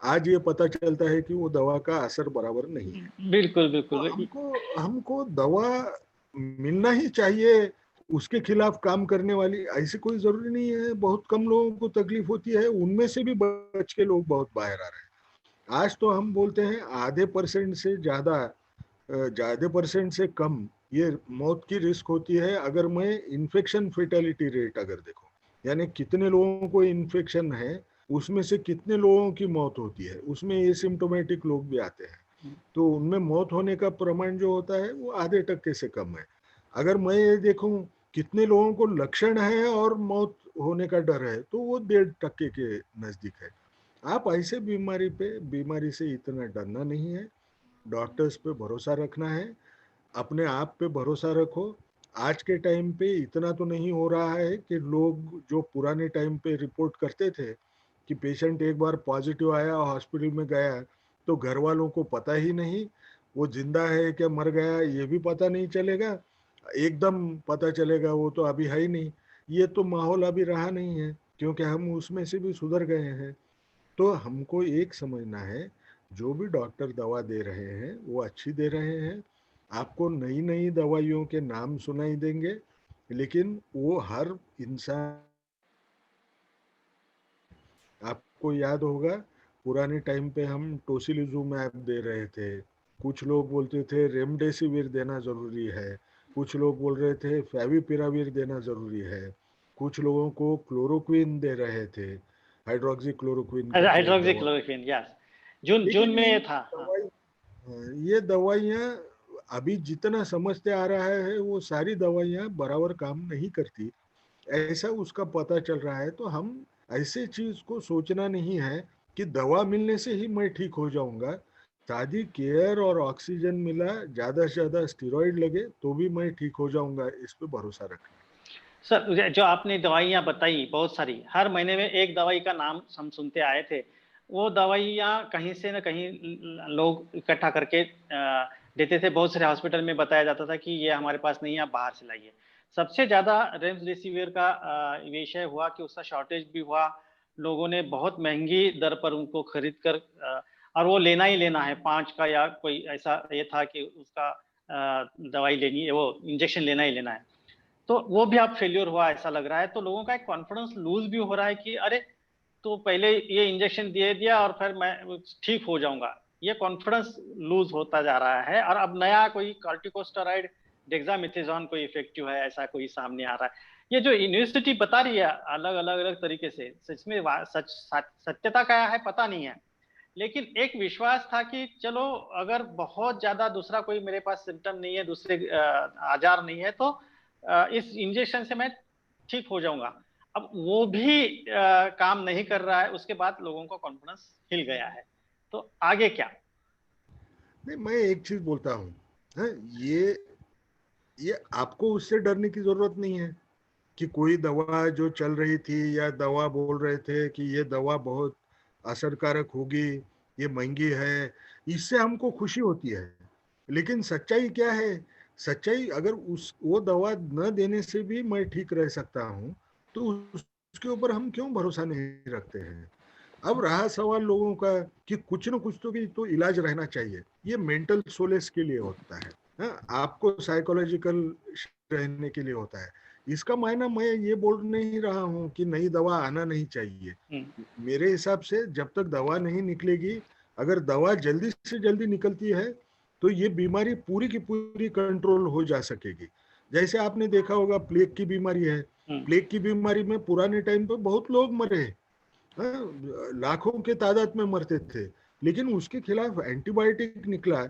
आज ये पता चलता है कि वो दवा का असर बराबर नहीं है। बिल्कुल तो बिल्कुल। हमको हमको दवा मिलना ही चाहिए, उसके खिलाफ काम करने वाली ऐसी कोई जरूरी नहीं है। बहुत कम लोगों को तकलीफ होती है, उनमें से भी बच के लोग बहुत बाहर आ रहे हैं। आज तो हम बोलते हैं आधे परसेंट से ज्यादा परसेंट से कम ये मौत की रिस्क होती है। अगर मैं इन्फेक्शन फेटेलिटी रेट अगर देखो, यानी कितने लोगों को इन्फेक्शन है उसमें से कितने लोगों की मौत होती है, उसमें एसिम्टोमेटिक लोग भी आते हैं, तो उनमें मौत होने का प्रमाण जो होता है वो आधे टक्के से कम है। अगर मैं ये देखूं कितने लोगों को लक्षण है और मौत होने का डर है तो वो 1.5% के नजदीक है। आप ऐसे बीमारी से इतना डरना नहीं है, डॉक्टर्स पे भरोसा रखना है, अपने आप पे भरोसा रखो। आज के टाइम पे इतना तो नहीं हो रहा है कि लोग जो पुराने टाइम पे रिपोर्ट करते थे कि पेशेंट एक बार पॉजिटिव आया हॉस्पिटल में गया तो घर वालों को पता ही नहीं वो जिंदा है क्या मर गया ये भी पता नहीं चलेगा, एकदम पता चलेगा वो तो अभी है ही नहीं। ये तो माहौल अभी रहा नहीं है, क्योंकि हम उसमें से भी सुधर गए हैं। तो हमको एक समझना है, जो भी डॉक्टर दवा दे रहे हैं वो अच्छी दे रहे हैं। आपको नई नई दवाइयों के नाम सुनाई देंगे, लेकिन वो हर इंसान, आपको याद होगा पुराने टाइम पे हम टोसिलिजुमैब दे रहे थे, कुछ लोग बोलते थे रेमडेसिविर देना जरूरी है, कुछ लोग बोल रहे थे फेविपिराविर देना जरूरी है, कुछ लोगों को क्लोरोक्विन दे रहे थे, हाइड्रोक्सी क्लोरोक्विन करके एक हाइड्रोक्सी दवा। Chloroquine, yes. जून जून लेकिन में ये ये था, हाँ। दवाई, हाँ, ये दवाइयाँ अभी जितना समझते आ रहा है वो सारी दवाइयाँ बराबर काम नहीं करती, ऐसा उसका पता चल रहा है। तो हम ऐसे चीज को सोचना नहीं है कि दवा मिलने से ही मैं ठीक हो जाऊंगा। शादी केयर और ऑक्सीजन मिला, ज्यादा से ज्यादा स्टेरॉइड लगे तो भी मैं ठीक हो जाऊंगा, इस पे भरोसा रखना। सर जो आपने दवाइयाँ बताई बहुत सारी, हर महीने में एक दवाई का नाम हम सुनते आए थे, वो दवाइयाँ कहीं से न कहीं लोग इकट्ठा करके देते थे। बहुत सारे हॉस्पिटल में बताया जाता था कि ये हमारे पास नहीं है, आप बाहर से लाइए। सबसे ज़्यादा रेमडेसिविर का विषय हुआ कि उसका शॉर्टेज भी हुआ। लोगों ने बहुत महँगी दर पर उनको खरीद कर और वो लेना ही लेना है 5 का, या कोई ऐसा ये था कि उसका दवाई लेनी है, वो इंजेक्शन लेना ही लेना है। तो वो भी अब फेल्योर हुआ ऐसा लग रहा है। तो लोगों का एक कॉन्फिडेंस लूज़ भी हो रहा है कि अरे! तो पहले ये इंजेक्शन दे दिया और फिर मैं ठीक हो जाऊँगा। ये कॉन्फिडेंस लूज़ होता जा रहा है और अब नया कोई कॉर्टिकोस्टेरॉइड डेक्सामेथासोन कोई इफेक्टिव है, ऐसा कोई सामने आ रहा है। ये जो यूनिवर्सिटी बता रही है अलग-अलग तरीके से, सच में सत्यता क्या है पता नहीं है। लेकिन एक विश्वास था कि चलो अगर बहुत ज़्यादा दूसरा कोई मेरे पास सिम्पटम नहीं है, दूसरे आज़ार नहीं है, तो इस इंजेक्शन से मैं ठीक हो जाऊँगा। अब वो भी काम नहीं कर रहा है, उसके बाद लोगों का कॉन्फिडेंस हिल गया है। तो आगे क्या? नहीं, मैं एक चीज बोलता हूँ, हाँ, ये आपको उससे डरने की जरूरत नहीं है कि कोई दवा जो चल रही थी या दवा बोल रहे थे कि ये दवा बहुत असरकारक होगी, ये महंगी है, इससे हमको खुशी होती है। लेकिन सच्चाई क्या है? सच्चाई अगर उस वो दवा न देने से भी मैं ठीक रह सकता हूँ, तो उसके ऊपर हम क्यों भरोसा नहीं रखते हैं? अब रहा सवाल लोगों का कि कुछ न कुछ तो भी तो इलाज रहना चाहिए। ये मेंटल सोलेस के लिए होता है, हाँ, आपको साइकोलॉजिकल रहने के लिए होता है। इसका मायना मैं ये बोल नहीं रहा हूँ कि नई दवा आना नहीं चाहिए। हुँ, मेरे हिसाब से जब तक दवा नहीं निकलेगी, अगर दवा जल्दी से जल्दी निकलती है तो ये बीमारी पूरी की पूरी कंट्रोल हो जा सकेगी। जैसे आपने देखा होगा प्लेग की बीमारी है, हुँ, प्लेग की बीमारी में पुराने टाइम पे बहुत लोग मरे, हाँ, लाखों के तादाद में मरते थे, लेकिन उसके खिलाफ एंटीबायोटिक निकला।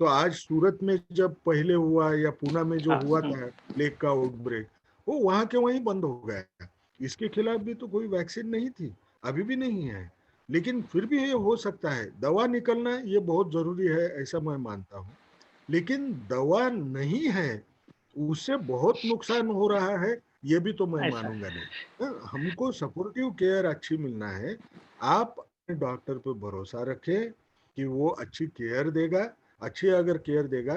तो आज सूरत में जब पहले हुआ या पूना में जो हाँ, हुआ हुँ, था प्लेग का आउटब्रेक, वो वहां के वहीं बंद हो गया। इसके खिलाफ भी तो कोई वैक्सीन नहीं थी, अभी भी नहीं है, लेकिन फिर भी ये हो सकता है। दवा निकलना ये बहुत जरूरी है, ऐसा मैं मानता हूँ। लेकिन दवा नहीं है, उससे बहुत नुकसान हो रहा है, ये भी तो मैं ऐसा मानूंगा नहीं। हमको सपोर्टिव केयर अच्छी मिलना है। आप अपने डॉक्टर पे भरोसा रखें कि वो अच्छी केयर देगा। अच्छी अगर केयर देगा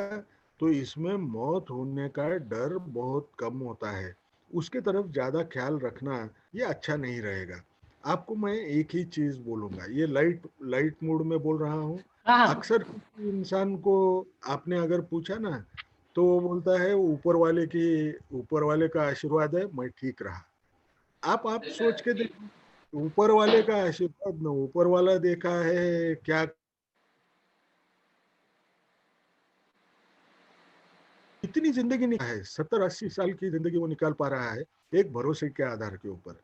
तो इसमें मौत होने का डर बहुत कम होता है। उसके तरफ ज्यादा ख्याल रखना ये अच्छा नहीं रहेगा। आपको मैं एक ही चीज बोलूंगा, ये लाइट लाइट मूड में बोल रहा हूँ। हाँ, हाँ, अक्सर किसी इंसान को आपने अगर पूछा ना, तो वो बोलता है ऊपर वाले का आशीर्वाद है, मैं ठीक रहा। आप सोच के देखो, ऊपर वाले का आशीर्वाद न ऊपर वाला देखा है क्या, इतनी जिंदगी निकाल है, 70-80 साल की जिंदगी वो निकाल पा रहा है एक भरोसे के आधार के ऊपर।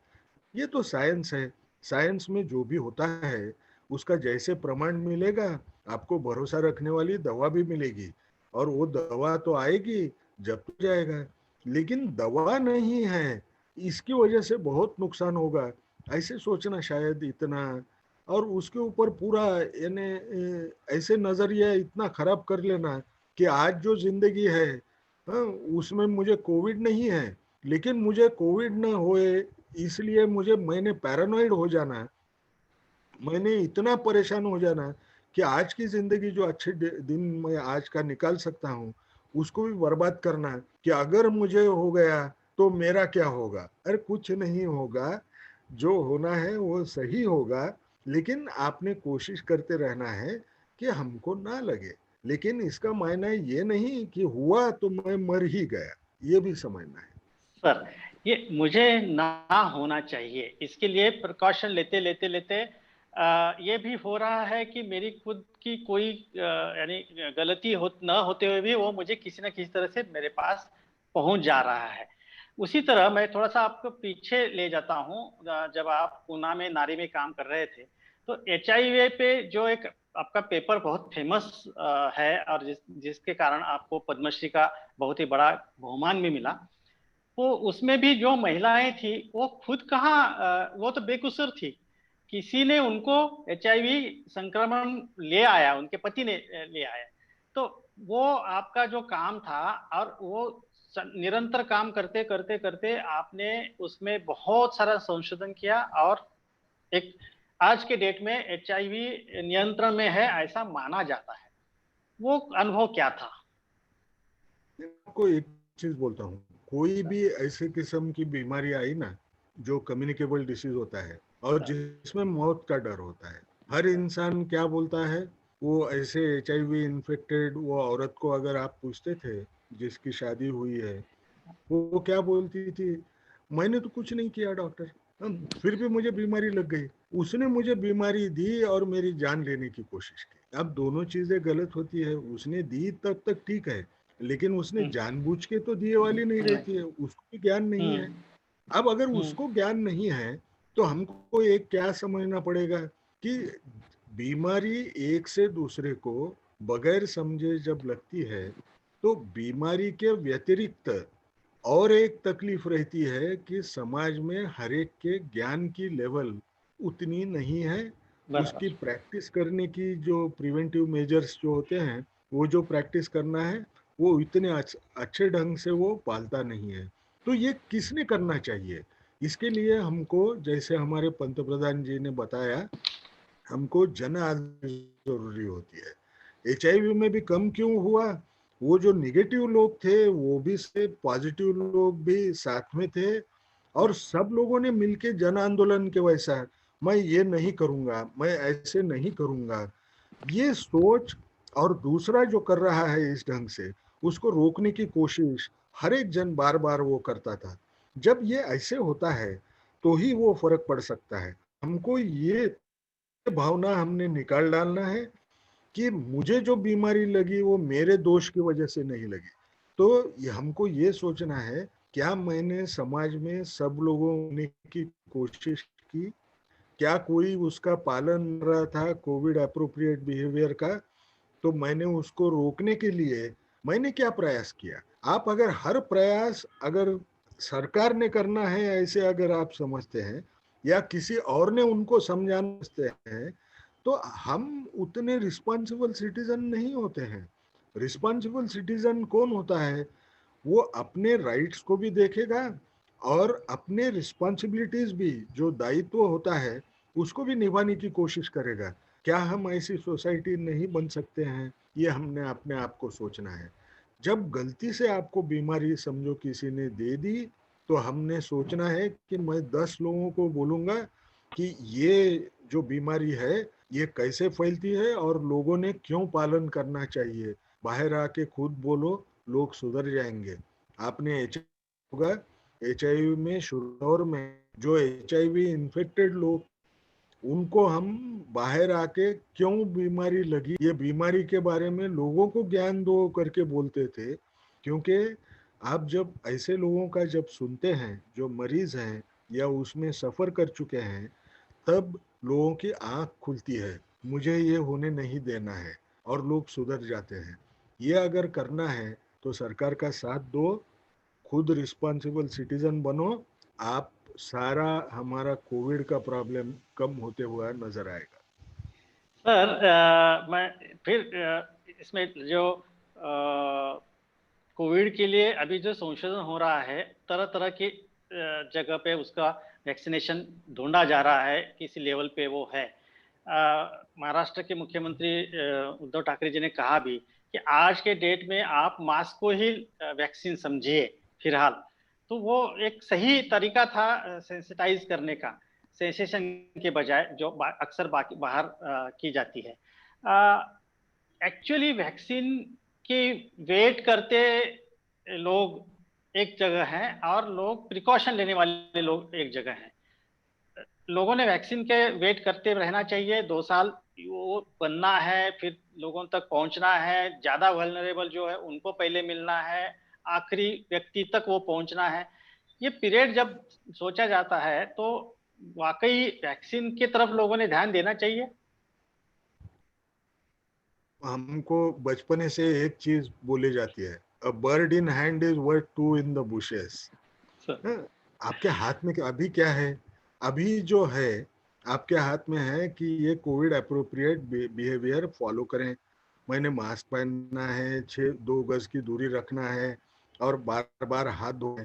ये तो साइंस है। साइंस में जो भी होता है उसका जैसे प्रमाण मिलेगा, आपको भरोसा रखने वाली दवा भी मिलेगी, और वो दवा तो आएगी जब तो जाएगा। लेकिन दवा नहीं है, इसकी वजह से बहुत नुकसान होगा, ऐसे सोचना शायद इतना, और उसके ऊपर पूरा यानी ऐसे नजरिया इतना खराब कर लेना कि आज जो जिंदगी है, हाँ, उसमें मुझे कोविड नहीं है, लेकिन मुझे कोविड ना होए इसलिए मैंने पैरानॉइड हो जाना, मैंने इतना परेशान हो जाना कि आज की जिंदगी जो अच्छे दिन मैं आज का निकाल सकता हूँ उसको भी बर्बाद करना कि अगर मुझे हो गया तो मेरा क्या होगा। अरे कुछ नहीं होगा, जो होना है वो सही होगा। लेकिन आपने कोशिश करते रहना है कि हमको ना लगे, लेकिन इसका मायना ये नहीं कि हुआ तो मैं मर ही गया, ये भी समझना है। सर, ये मुझे ना होना चाहिए, इसके लिए प्रिकॉशन लेते ये भी हो रहा है कि मेरी खुद की कोई यानी गलती न होते हुए भी वो मुझे किसी न किसी तरह से मेरे पास पहुंच जा रहा है। उसी तरह मैं थोड़ा-सा आपको पीछे ले जाता हूँ, जब आप पूना में नारी में काम कर रहे थे, तो एचआईवी पे जो एक आपका पेपर बहुत फेमस है और जिसके कारण आपको पद्मश्री का बहुत ही बड़ा बहुमान भी मिला। तो उसमें भी जो महिलाएं थी वो खुद कहाँ वो तो बेकसूर थी। किसी ने उनको एचआईवी संक्रमण ले आया, उनके पति ने ले आया। तो वो आपका जो काम था, और वो निरंतर काम करते करते करते आपने उसमें बहुत सारा संशोधन किया और एक आज के डेट में HIV नियंत्रण में है ऐसा माना जाता है, वो अनुभव क्या था? मैं आपको एक चीज बोलता हूँ, कोई भी ऐसे किस्म की बीमारी आई ना जो कम्युनिकेबल डिसीज होता है और जिसमें मौत का डर होता है, हर इंसान क्या बोलता है, वो ऐसे HIV इन्फेक्टेड वो औरत को अगर आप पूछते थे जिसकी शादी हुई है, वो क्या बोलती थी, मैंने तो कुछ नहीं किया डॉक्टर, फिर भी मुझे बीमारी लग गई। उसने मुझे बीमारी दी और मेरी जान लेने की कोशिश की। अब दोनों चीजें गलत होती है। उसने दी तब तक ठीक है, लेकिन उसने हम्म, जानबूझ के तो दिए वाली नहीं नहीं, रहती है, उसको भी ज्ञान नहीं है। हम्म, अब अगर हम्म, उसको ज्ञान नहीं है तो हमको एक क्या समझना पड़ेगा कि बीमारी एक से दूसरे को बगैर समझे जब लगती है तो बीमारी के व्यतिरिक्त और एक तकलीफ रहती है कि समाज में हर एक के ज्ञान की लेवल उतनी नहीं है, उसकी बराबर। प्रैक्टिस करने की जो प्रिवेंटिव मेजर्स जो होते हैं, वो जो प्रैक्टिस करना है वो इतने अच्छे ढंग से वो पालता नहीं है। तो ये किसने करना चाहिए? इसके लिए हमको, जैसे हमारे पंतप्रधान जी ने बताया, हमको जन आंदोलन जरूरी होती है। HIV में भी कम क्यों हुआ? वो जो निगेटिव लोग थे वो भी से पॉजिटिव लोग भी साथ में थे और सब लोगों ने मिलके जन आंदोलन के वैसा, मैं ये नहीं करूंगा, मैं ऐसे नहीं करूंगा, ये सोच, और दूसरा जो कर रहा है इस ढंग से उसको रोकने की कोशिश हर एक जन बार बार वो करता था। जब ये ऐसे होता है तो ही वो फर्क पड़ सकता है। हमको ये भावना हमने निकाल डालना है कि मुझे जो बीमारी लगी वो मेरे दोष की वजह से नहीं लगी। तो हमको ये सोचना है, क्या मैंने समाज में सब लोगों ने की कोशिश की, क्या कोई उसका पालन कर रहा था कोविड अप्रोप्रिएट बिहेवियर का, तो मैंने उसको रोकने के लिए मैंने क्या प्रयास किया। आप अगर हर प्रयास अगर सरकार ने करना है ऐसे अगर आप समझते हैं या किसी और ने उनको समझाते हैं, तो हम उतने रिस्पॉन्सिबल सिटीजन नहीं होते हैं। रिस्पॉन्सिबल सिटीजन कौन होता है? वो अपने राइट्स को भी देखेगा और अपने रिस्पॉन्सिबिलिटीज भी, जो दायित्व होता है उसको भी निभाने की कोशिश करेगा। क्या हम ऐसी सोसाइटी नहीं बन सकते हैं? ये हमने अपने आप को सोचना है। जब गलती से आपको बीमारी समझो किसी ने दे दी, तो हमने सोचना है कि मैं 10 लोगों को बोलूंगा कि ये जो बीमारी है ये कैसे फैलती है और लोगों ने क्यों पालन करना चाहिए। बाहर आके खुद बोलो, लोग सुधर जाएंगे। आपने होगा, HIV में शुरू में जो HIV इन्फेक्टेड लोग, उनको हम बाहर आके क्यों बीमारी लगी ये बीमारी के बारे में लोगों को ज्ञान दो करके बोलते थे। क्योंकि आप जब ऐसे लोगों का जब सुनते हैं जो मरीज हैं या उसमें सफर कर चुके हैं, तब लोगों की आंख खुलती है, मुझे ये होने नहीं देना है, और लोग सुधर जाते हैं। ये अगर करना है तो सरकार का साथ दो, खुद रिस्पॉन्सिबल सिटीजन बनो, आप सारा हमारा कोविड का प्रॉब्लम कम होते हुआ नजर आएगा। सर, मैं फिर इसमें जो कोविड के लिए अभी जो संशोधन हो रहा है, तरह तरह की जगह पे उसका वैक्सीनेशन ढूंढा जा रहा है, किसी लेवल पे वो है। महाराष्ट्र के मुख्यमंत्री उद्धव ठाकरे जी ने कहा भी कि आज के डेट में आप मास्क को ही वैक्सीन समझिए फिलहाल। तो वो एक सही तरीका था सेंसिटाइज करने का, सेंसेशन के बजाय जो अक्सर बाकी बाहर की जाती है। एक्चुअली वैक्सीन की वेट करते लोग एक जगह हैं और लोग प्रिकॉशन लेने वाले लोग एक जगह हैं। लोगों ने वैक्सीन के वेट करते रहना चाहिए, 2 साल वो बनना है, फिर लोगों तक पहुंचना है, ज्यादा वल्नरेबल जो है उनको पहले मिलना है, आखिरी व्यक्ति तक वो पहुंचना है। ये पीरियड जब सोचा जाता है तो वाकई वैक्सीन की तरफ लोगों ने ध्यान देना चाहिए। हमको बचपने से एक चीज बोली जाती है, a bird in hand is worth two in the bushes. आपके हाथ में अभी क्या है? अभी जो है आपके हाथ में है कि ये कोविड अप्रोप्रिएट बिहेवियर फॉलो करें। मैंने मास्क पहनना है, 2 गज की दूरी रखना है और बार बार हाथ धोए।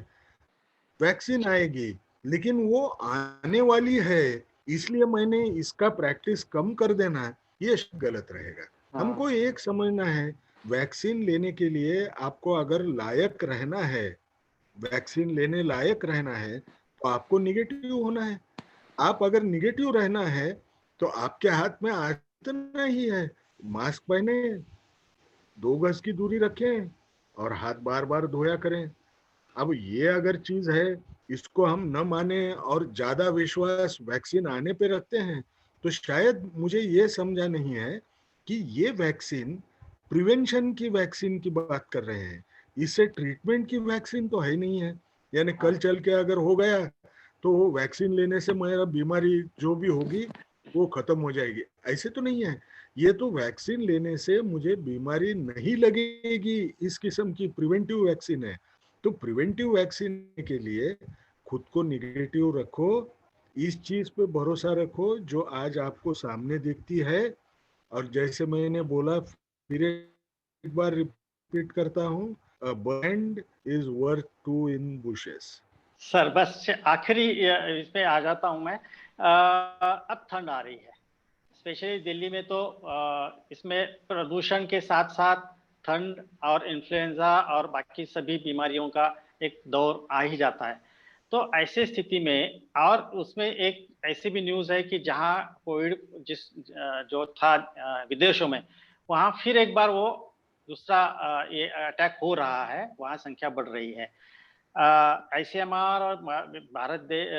वैक्सीन आएगी, लेकिन वो आने वाली है, इसलिए मैंने इसका प्रैक्टिस कम कर देना, ये गलत रहेगा। हाँ हमको एक समझना है, वैक्सीन लेने के लिए आपको अगर लायक रहना है, वैक्सीन लेने लायक रहना है, तो आपको निगेटिव होना है। आप अगर निगेटिव रहना है तो आपके हाथ में इतना ही है, मास्क पहने, 2 गज की दूरी रखें और हाथ बार बार धोया करें। अब ये अगर चीज है, इसको हम न माने और ज्यादा विश्वास वैक्सीन आने पे रखते हैं, तो शायद मुझे ये समझा नहीं है कि ये वैक्सीन प्रिवेंशन की वैक्सीन की बात कर रहे हैं, इससे ट्रीटमेंट की वैक्सीन तो है नहीं है। यानी हाँ कल चल के अगर हो गया तो वैक्सीन लेने से मेरा बीमारी जो भी होगी वो खत्म हो जाएगी, ऐसे तो नहीं है। ये तो वैक्सीन लेने से मुझे बीमारी नहीं लगेगी, इस किस्म की प्रिवेंटिव वैक्सीन है। तो प्रिवेंटिव वैक्सीन के लिए खुद को निगेटिव रखो, इस चीज पे भरोसा रखो जो आज आपको सामने दिखती है। और जैसे मैंने बोला, फिर एक बार रिपीट करता हूँ, a bird is worth two in bushes. Sir, बस आखिरी इसमें आ जाता हूं मैं। अब ठंड आ रही है, स्पेशली दिल्ली में, तो इसमें प्रदूषण के साथ साथ ठंड और इन्फ्लुएंजा और बाकी सभी बीमारियों का एक दौर आ ही जाता है। तो ऐसे स्थिति में, और उसमें एक ऐसी भी न्यूज़ है कि जहां कोविड जो था विदेशों में, वहां फिर एक बार वो दूसरा ये अटैक हो रहा है, वहां संख्या बढ़ रही है। आईसीएमआर और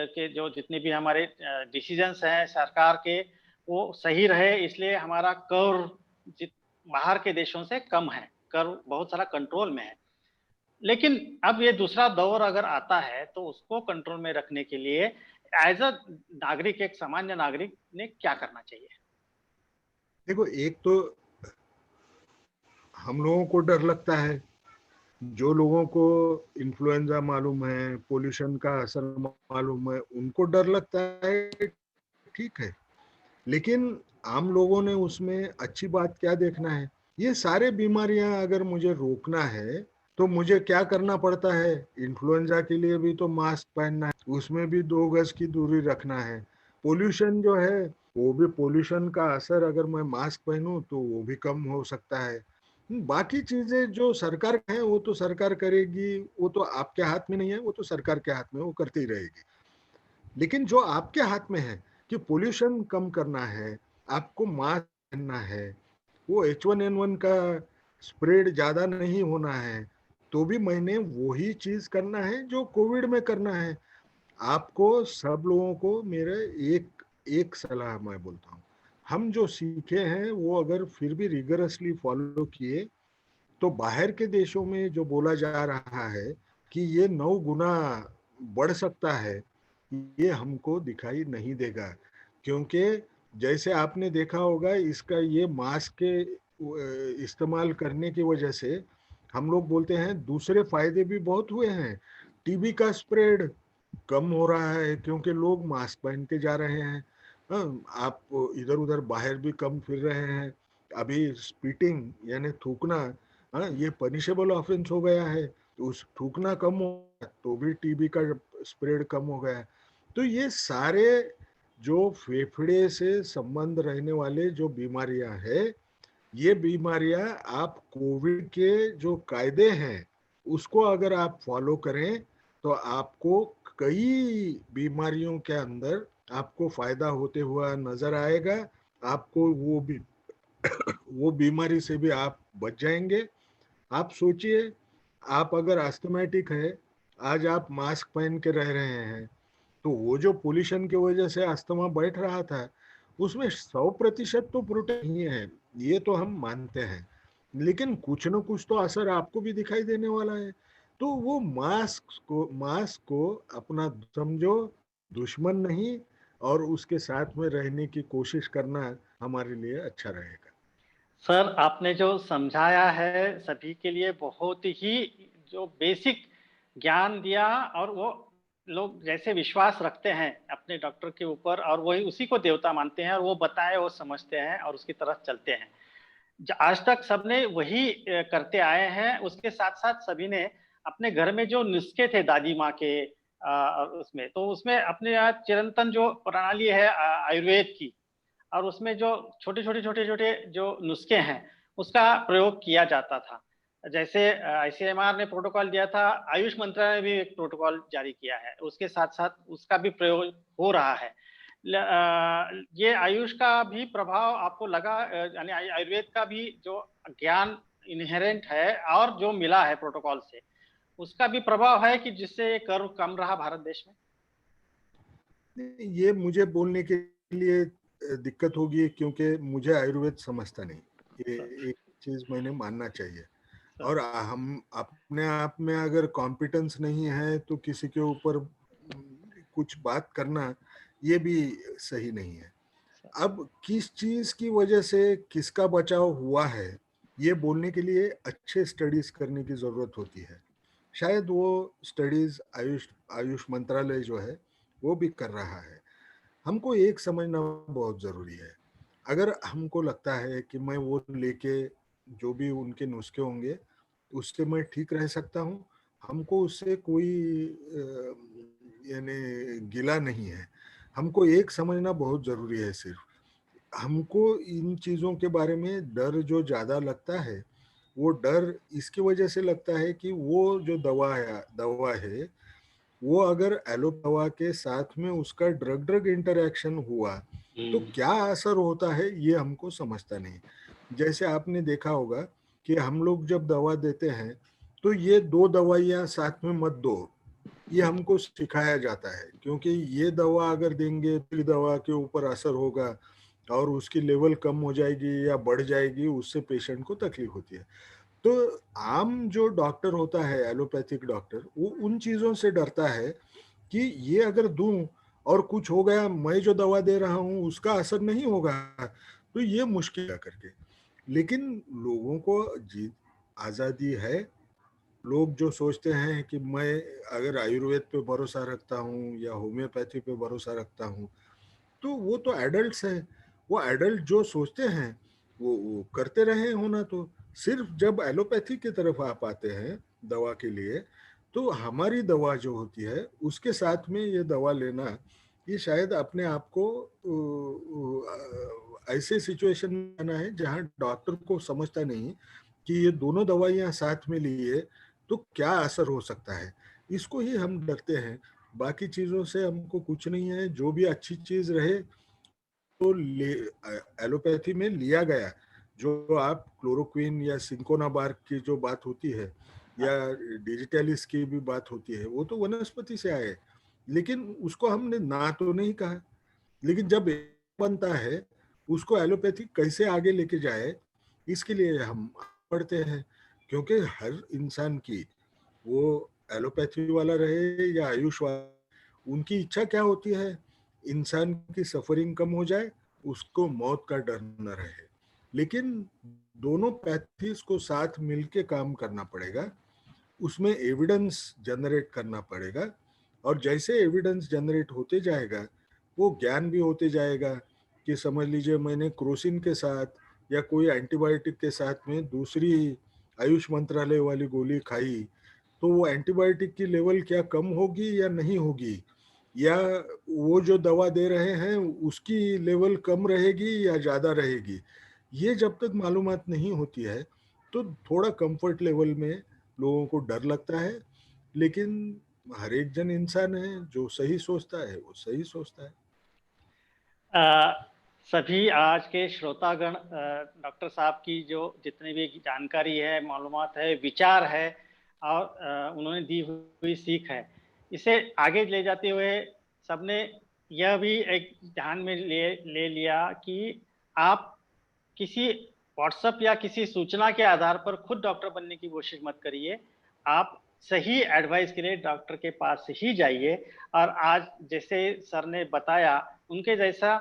के जो जितने भी हमारे डिसीजंस हैं सरकार के, वो सही रहे, इसलिए हमारा कर जित बाहर के देशों से कम है, कर बहुत सारा कंट्रोल में है। लेकिन अब ये दूसरा दौर अगर आता है तो उसको कंट्रोल में रखने के लिए एज अ नागरिक, एक सामान्य नागरिक ने क्या करना चाहिए? देखो, एक तो हम लोगों को डर लगता है, जो लोगों को इन्फ्लुएंजा मालूम है, पोल्यूशन का असर मालूम है, उनको डर लगता है, ठीक है। लेकिन आम लोगों ने उसमें अच्छी बात क्या देखना है? ये सारे बीमारियां अगर मुझे रोकना है तो मुझे क्या करना पड़ता है? इन्फ्लुएंजा के लिए भी तो मास्क पहनना है, उसमें भी 2 गज की दूरी रखना है। पोल्यूशन जो है, वो भी पोल्यूशन का असर अगर मैं मास्क पहनूं तो वो भी कम हो सकता है। बाकी चीजें जो सरकार है वो तो सरकार करेगी, वो तो आपके हाथ में नहीं है, वो तो सरकार के हाथ में, वो करती ही रहेगी। लेकिन जो आपके हाथ में है कि पोल्यूशन कम करना है, आपको मास्क पहनना है, वो H1N1 का स्प्रेड ज्यादा नहीं होना है, तो भी मैंने वही चीज करना है जो कोविड में करना है। आपको सब लोगों को मेरे एक एक सलाह मैं बोलता हूँ, हम जो सीखे हैं वो अगर फिर भी रिगरसली फॉलो किए, तो बाहर के देशों में जो बोला जा रहा है कि ये 9 गुना बढ़ सकता है, ये हमको दिखाई नहीं देगा। क्योंकि जैसे आपने देखा होगा, इसका ये मास्क के इस्तेमाल करने की वजह से हम लोग बोलते हैं दूसरे फायदे भी बहुत हुए हैं। टीबी का स्प्रेड कम हो रहा है क्योंकि लोग मास्क पहन के जा रहे हैं। आप इधर उधर बाहर भी कम फिर रहे हैं। अभी स्पीटिंग यानी थूकना, ये पनिशेबल ऑफेंस हो गया है, तो उस थूकना कम हो गया तो भी टीबी का स्प्रेड कम हो गया। तो ये सारे जो फेफड़े से संबंध रहने वाले जो बीमारियां हैं, ये बीमारियां आप कोविड के जो कायदे हैं उसको अगर आप फॉलो करें तो आपको कई बीमारियों के अंदर आपको फायदा होते हुआ नजर आएगा। आपको वो बीमारी से भी आप बच जाएंगे। आप सोचिए, आप अगर अस्थमेटिक है, आज आप मास्क पहन के रह रहे हैं, तो वो जो पोल्यूशन की वजह से अस्थमा बैठ रहा था, उसमें 100% तो प्रोटीन ही है, ये तो हम मानते हैं। लेकिन कुछ न कुछ तो असर आपको भी दिखाई देने वाला है। तो वो मास्क को अपना समझो, दुश्मन नहीं, और उसके साथ में रहने की कोशिश करना हमारे लिए अच्छा रहेगा। सर, आपने जो समझाया है सभी के लिए, बहुत ही जो बेसिक ज्ञान दिया, और वो लोग जैसे विश्वास रखते हैं अपने डॉक्टर के ऊपर और वही उसी को देवता मानते हैं और वो बताए वो समझते हैं और उसकी तरफ चलते हैं। आज तक सबने वही करते आए हैं। उसके साथ साथ सभी ने अपने घर में जो नुस्खे थे दादी माँ के, और उसमें तो उसमें अपने यहाँ चिरंतन जो प्रणाली है आयुर्वेद की, और उसमें जो छोटे छोटे जो नुस्खे हैं उसका प्रयोग किया जाता था। जैसे आईसीएमआर ने प्रोटोकॉल दिया था, आयुष मंत्रालय ने भी एक प्रोटोकॉल जारी किया है, उसके साथ साथ उसका भी प्रयोग हो रहा है। ये आयुष का भी प्रभाव आपको लगा, यानी आयुर्वेद का भी जो ज्ञान इनहेरेंट है और जो मिला है प्रोटोकॉल से, उसका भी प्रभाव है कि जिससे ये कर्व कम रहा भारत देश में? ये मुझे बोलने के लिए दिक्कत होगी, क्योंकि मुझे आयुर्वेद समझता नहीं। ये एक चीज मैंने मानना चाहिए। और हम अपने आप में अगर कॉम्पिटेंस नहीं है तो किसी के ऊपर कुछ बात करना ये भी सही नहीं है। अब किस चीज की वजह से किसका बचाव हुआ है, ये बोलने के लिए अच्छे स्टडीज करने की जरूरत होती है। शायद वो स्टडीज आयुष आयुष मंत्रालय जो है वो भी कर रहा है। हमको एक समझना बहुत जरूरी है। अगर हमको लगता है कि मैं वो लेके जो भी उनके नुस्खे होंगे उससे मैं ठीक रह सकता हूँ, हमको उससे कोई यानी गिला नहीं है। हमको एक समझना बहुत जरूरी है। सिर्फ हमको इन चीजों के बारे में डर जो ज्यादा लगता है, वो डर इसकी वजह से लगता है कि वो जो दवा है वो अगर एलो दवा के साथ में उसका ड्रग ड्रग इंटरेक्शन हुआ तो क्या असर होता है, ये हमको समझता नहीं। जैसे आपने देखा होगा कि हम लोग जब दवा देते हैं तो ये दो दवाइयां साथ में मत दो, ये हमको सिखाया जाता है, क्योंकि ये दवा अगर देंगे तो दवा के ऊपर असर होगा और उसकी लेवल कम हो जाएगी या बढ़ जाएगी, उससे पेशेंट को तकलीफ होती है। तो आम जो डॉक्टर होता है, एलोपैथिक डॉक्टर, वो उन चीजों से डरता है कि ये अगर दूं और कुछ हो गया, मैं जो दवा दे रहा हूं उसका असर नहीं होगा, तो ये मुश्किल है करके। लेकिन लोगों को जीत आजादी है। लोग जो सोचते हैं कि मैं अगर आयुर्वेद पे भरोसा रखता हूँ या होम्योपैथी पे भरोसा रखता हूँ, तो वो तो एडल्ट्स हैं। वो एडल्ट जो सोचते हैं वो करते रहे होना। तो सिर्फ जब एलोपैथी की तरफ आप आते हैं दवा के लिए, तो हमारी दवा जो होती है उसके साथ में ये दवा लेना, ये शायद अपने आप को ऐसे सिचुएशन में आना है जहाँ डॉक्टर को समझता नहीं कि ये दोनों दवाइयाँ साथ में लिए तो क्या असर हो सकता है। इसको ही हम डरते हैं। बाकी चीजों से हमको कुछ नहीं है। जो भी अच्छी चीज रहे तो एलोपैथी में लिया गया। जो आप क्लोरोक्विन या सिंकोनाबार की जो बात होती है या डिजिटलिस की भी बात होती है, वो तो वनस्पति से आए, लेकिन उसको हमने ना तो नहीं कहा। लेकिन जब बनता है उसको एलोपैथी कैसे आगे लेके जाए, इसके लिए हम पढ़ते हैं। क्योंकि हर इंसान की, वो एलोपैथी वाला रहे या आयुष वाला, उनकी इच्छा क्या होती है, इंसान की सफरिंग कम हो जाए, उसको मौत का डर न रहे। लेकिन दोनों पैथीज को साथ मिलके काम करना पड़ेगा, उसमें एविडेंस जनरेट करना पड़ेगा। और जैसे एविडेंस जनरेट होते जाएगा वो ज्ञान भी होते जाएगा। कि समझ लीजिए मैंने क्रोसिन के साथ या कोई एंटीबायोटिक के साथ में दूसरी आयुष मंत्रालय वाली गोली खाई, तो वो एंटीबायोटिक की लेवल क्या कम होगी या नहीं होगी, या वो जो दवा दे रहे हैं उसकी लेवल कम रहेगी या ज़्यादा रहेगी, ये जब तक मालूमात नहीं होती है तो थोड़ा कंफर्ट लेवल में लोगों को डर लगता है। लेकिन हर एक जन इंसान है, जो सही सोचता है वो सही सोचता है। सभी आज के श्रोतागण डॉक्टर साहब की जो जितनी भी जानकारी है, मालूमात है, विचार है और उन्होंने दी हुई सीख है, इसे आगे ले जाते हुए सबने यह भी एक ध्यान में ले लिया कि आप किसी व्हाट्सएप या किसी सूचना के आधार पर खुद डॉक्टर बनने की कोशिश मत करिए। आप सही एडवाइस के लिए डॉक्टर के पास ही जाइए। और आज जैसे सर ने बताया, उनके जैसा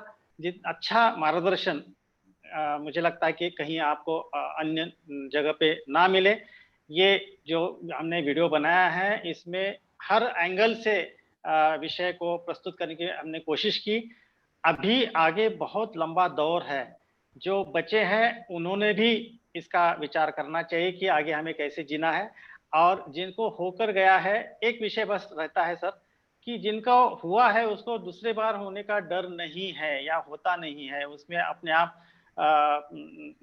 अच्छा मार्गदर्शन मुझे लगता है कि कहीं आपको अन्य जगह पे ना मिले। ये जो हमने वीडियो बनाया है इसमें हर एंगल से विषय को प्रस्तुत करने की हमने कोशिश की। अभी आगे बहुत लंबा दौर है। जो बच्चे हैं उन्होंने भी इसका विचार करना चाहिए कि आगे हमें कैसे जीना है। और जिनको होकर गया है, एक विषय बस रहता है सर, कि जिनका हुआ है उसको दूसरे बार होने का डर नहीं है या होता नहीं है, उसमें अपने आप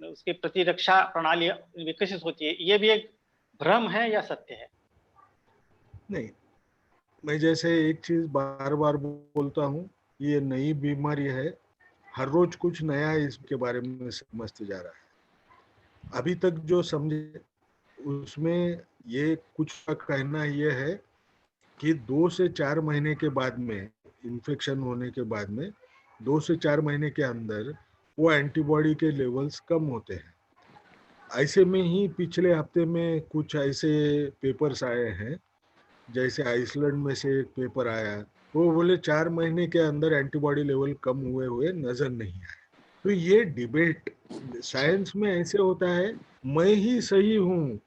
उसके प्रतिरक्षा प्रणाली विकसित होती है, ये भी एक भ्रम है या सत्य है? नहीं, मैं जैसे एक चीज बार बार बोलता हूँ, ये नई बीमारी है, हर रोज कुछ नया इसके बारे में समझते जा रहा है। अभी तक जो समझे उसमें ये कुछ का कहना ये है कि 2 से 4 महीने के बाद में, इन्फेक्शन होने के बाद में 2 से 4 महीने के अंदर वो एंटीबॉडी के लेवल्स कम होते हैं। ऐसे में ही पिछले हफ्ते में कुछ ऐसे पेपर्स आए हैं, जैसे आइसलैंड में से एक पेपर आया, वो बोले 4 महीने के अंदर एंटीबॉडी लेवल कम हुए हुए नजर नहीं आए। तो ये डिबेट साइंस में ऐसे होता है, मैं ही सही हूँ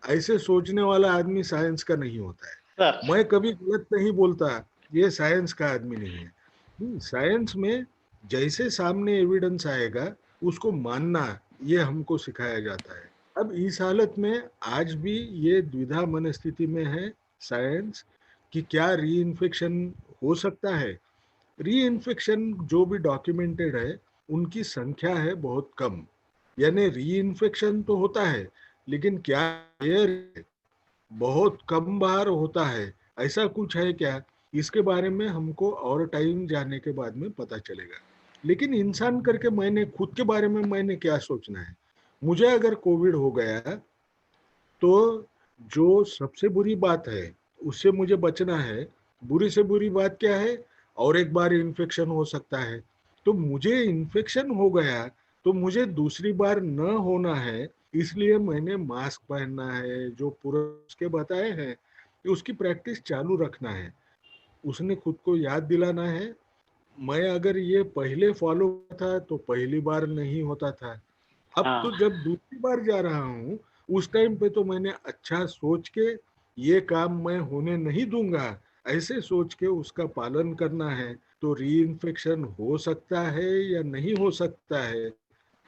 ऐसे सोचने वाला आदमी साइंस का नहीं होता है। सर, मैं कभी गलत नहीं बोलता, ये साइंस का आदमी नहीं है। साइंस में जैसे सामने एविडेंस आएगा उसको मानना, ये हमको सिखाया जाता है। अब इस हालत में आज भी ये द्विधा मनस्थिति में है साइंस कि क्या री इन्फेक्शन हो सकता है। री इन्फेक्शन जो भी डॉक्यूमेंटेड है उनकी संख्या है बहुत कम, यानी री इन्फेक्शन तो होता है लेकिन क्या बहुत कम बार होता है, ऐसा कुछ है क्या, इसके बारे में हमको और टाइम जाने के बाद में पता चलेगा। लेकिन इंसान करके मैंने खुद के बारे में मैंने क्या सोचना है, मुझे अगर कोविड हो गया तो जो सबसे बुरी बात है उससे मुझे बचना है। बुरी से बुरी बात क्या है, और एक बार इन्फेक्शन हो सकता है। तो मुझे इन्फेक्शन हो गया तो मुझे दूसरी बार न होना है, इसलिए मैंने मास्क पहनना है, जो पूरा उसके बताए हैं कि उसकी प्रैक्टिस चालू रखना है, उसने खुद को याद दिलाना है। मैं अगर ये पहले फॉलो था तो पहली बार नहीं होता था, अब हाँ। तो जब दूसरी बार जा रहा हूँ उस टाइम पे तो मैंने अच्छा सोच के ये काम मैं होने नहीं दूंगा, ऐसे सोच के उसका पालन करना है। तो री इन्फेक्शन हो सकता है या नहीं हो सकता है,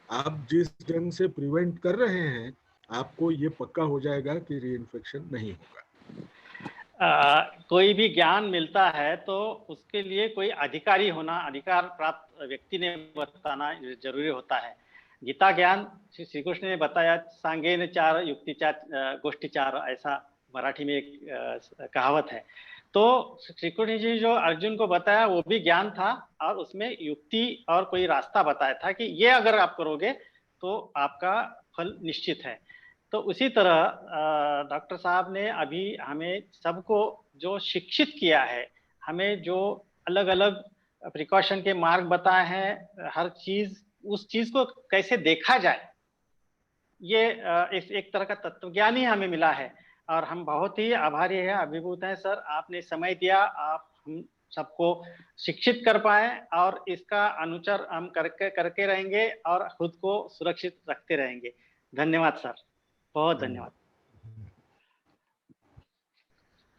आप जिस ढंग से प्रिवेंट कर रहे हैं आपको ये पक्का हो जाएगा कि री इन्फेक्शन नहीं होगा। कोई भी ज्ञान मिलता है तो उसके लिए कोई अधिकारी होना, अधिकार प्राप्त व्यक्ति ने बताना जरूरी होता है। गीता ज्ञान श्री कृष्ण ने बताया, सांगेन चार युक्ति चार गोष्ठी चार, ऐसा मराठी में एक कहावत है। तो श्री कृष्ण जी जो अर्जुन को बताया वो भी ज्ञान था, और उसमें युक्ति और कोई रास्ता बताया था कि ये अगर आप करोगे तो आपका फल निश्चित है। तो उसी तरह डॉक्टर साहब ने अभी हमें सबको जो शिक्षित किया है, हमें जो अलग अलग प्रिकॉशन के मार्ग बताए हैं, हर चीज उस चीज को कैसे देखा जाए, ये एक तरह का तत्वज्ञान ही हमें मिला है। और हम बहुत ही आभारी हैं, अभिभूत हैं सर, आपने समय दिया, आप हम सबको शिक्षित कर पाए, और इसका अनुचर हम करके करके रहेंगे और खुद को सुरक्षित रखते रहेंगे। धन्यवाद सर, बहुत धन्यवाद। धन्यवाद।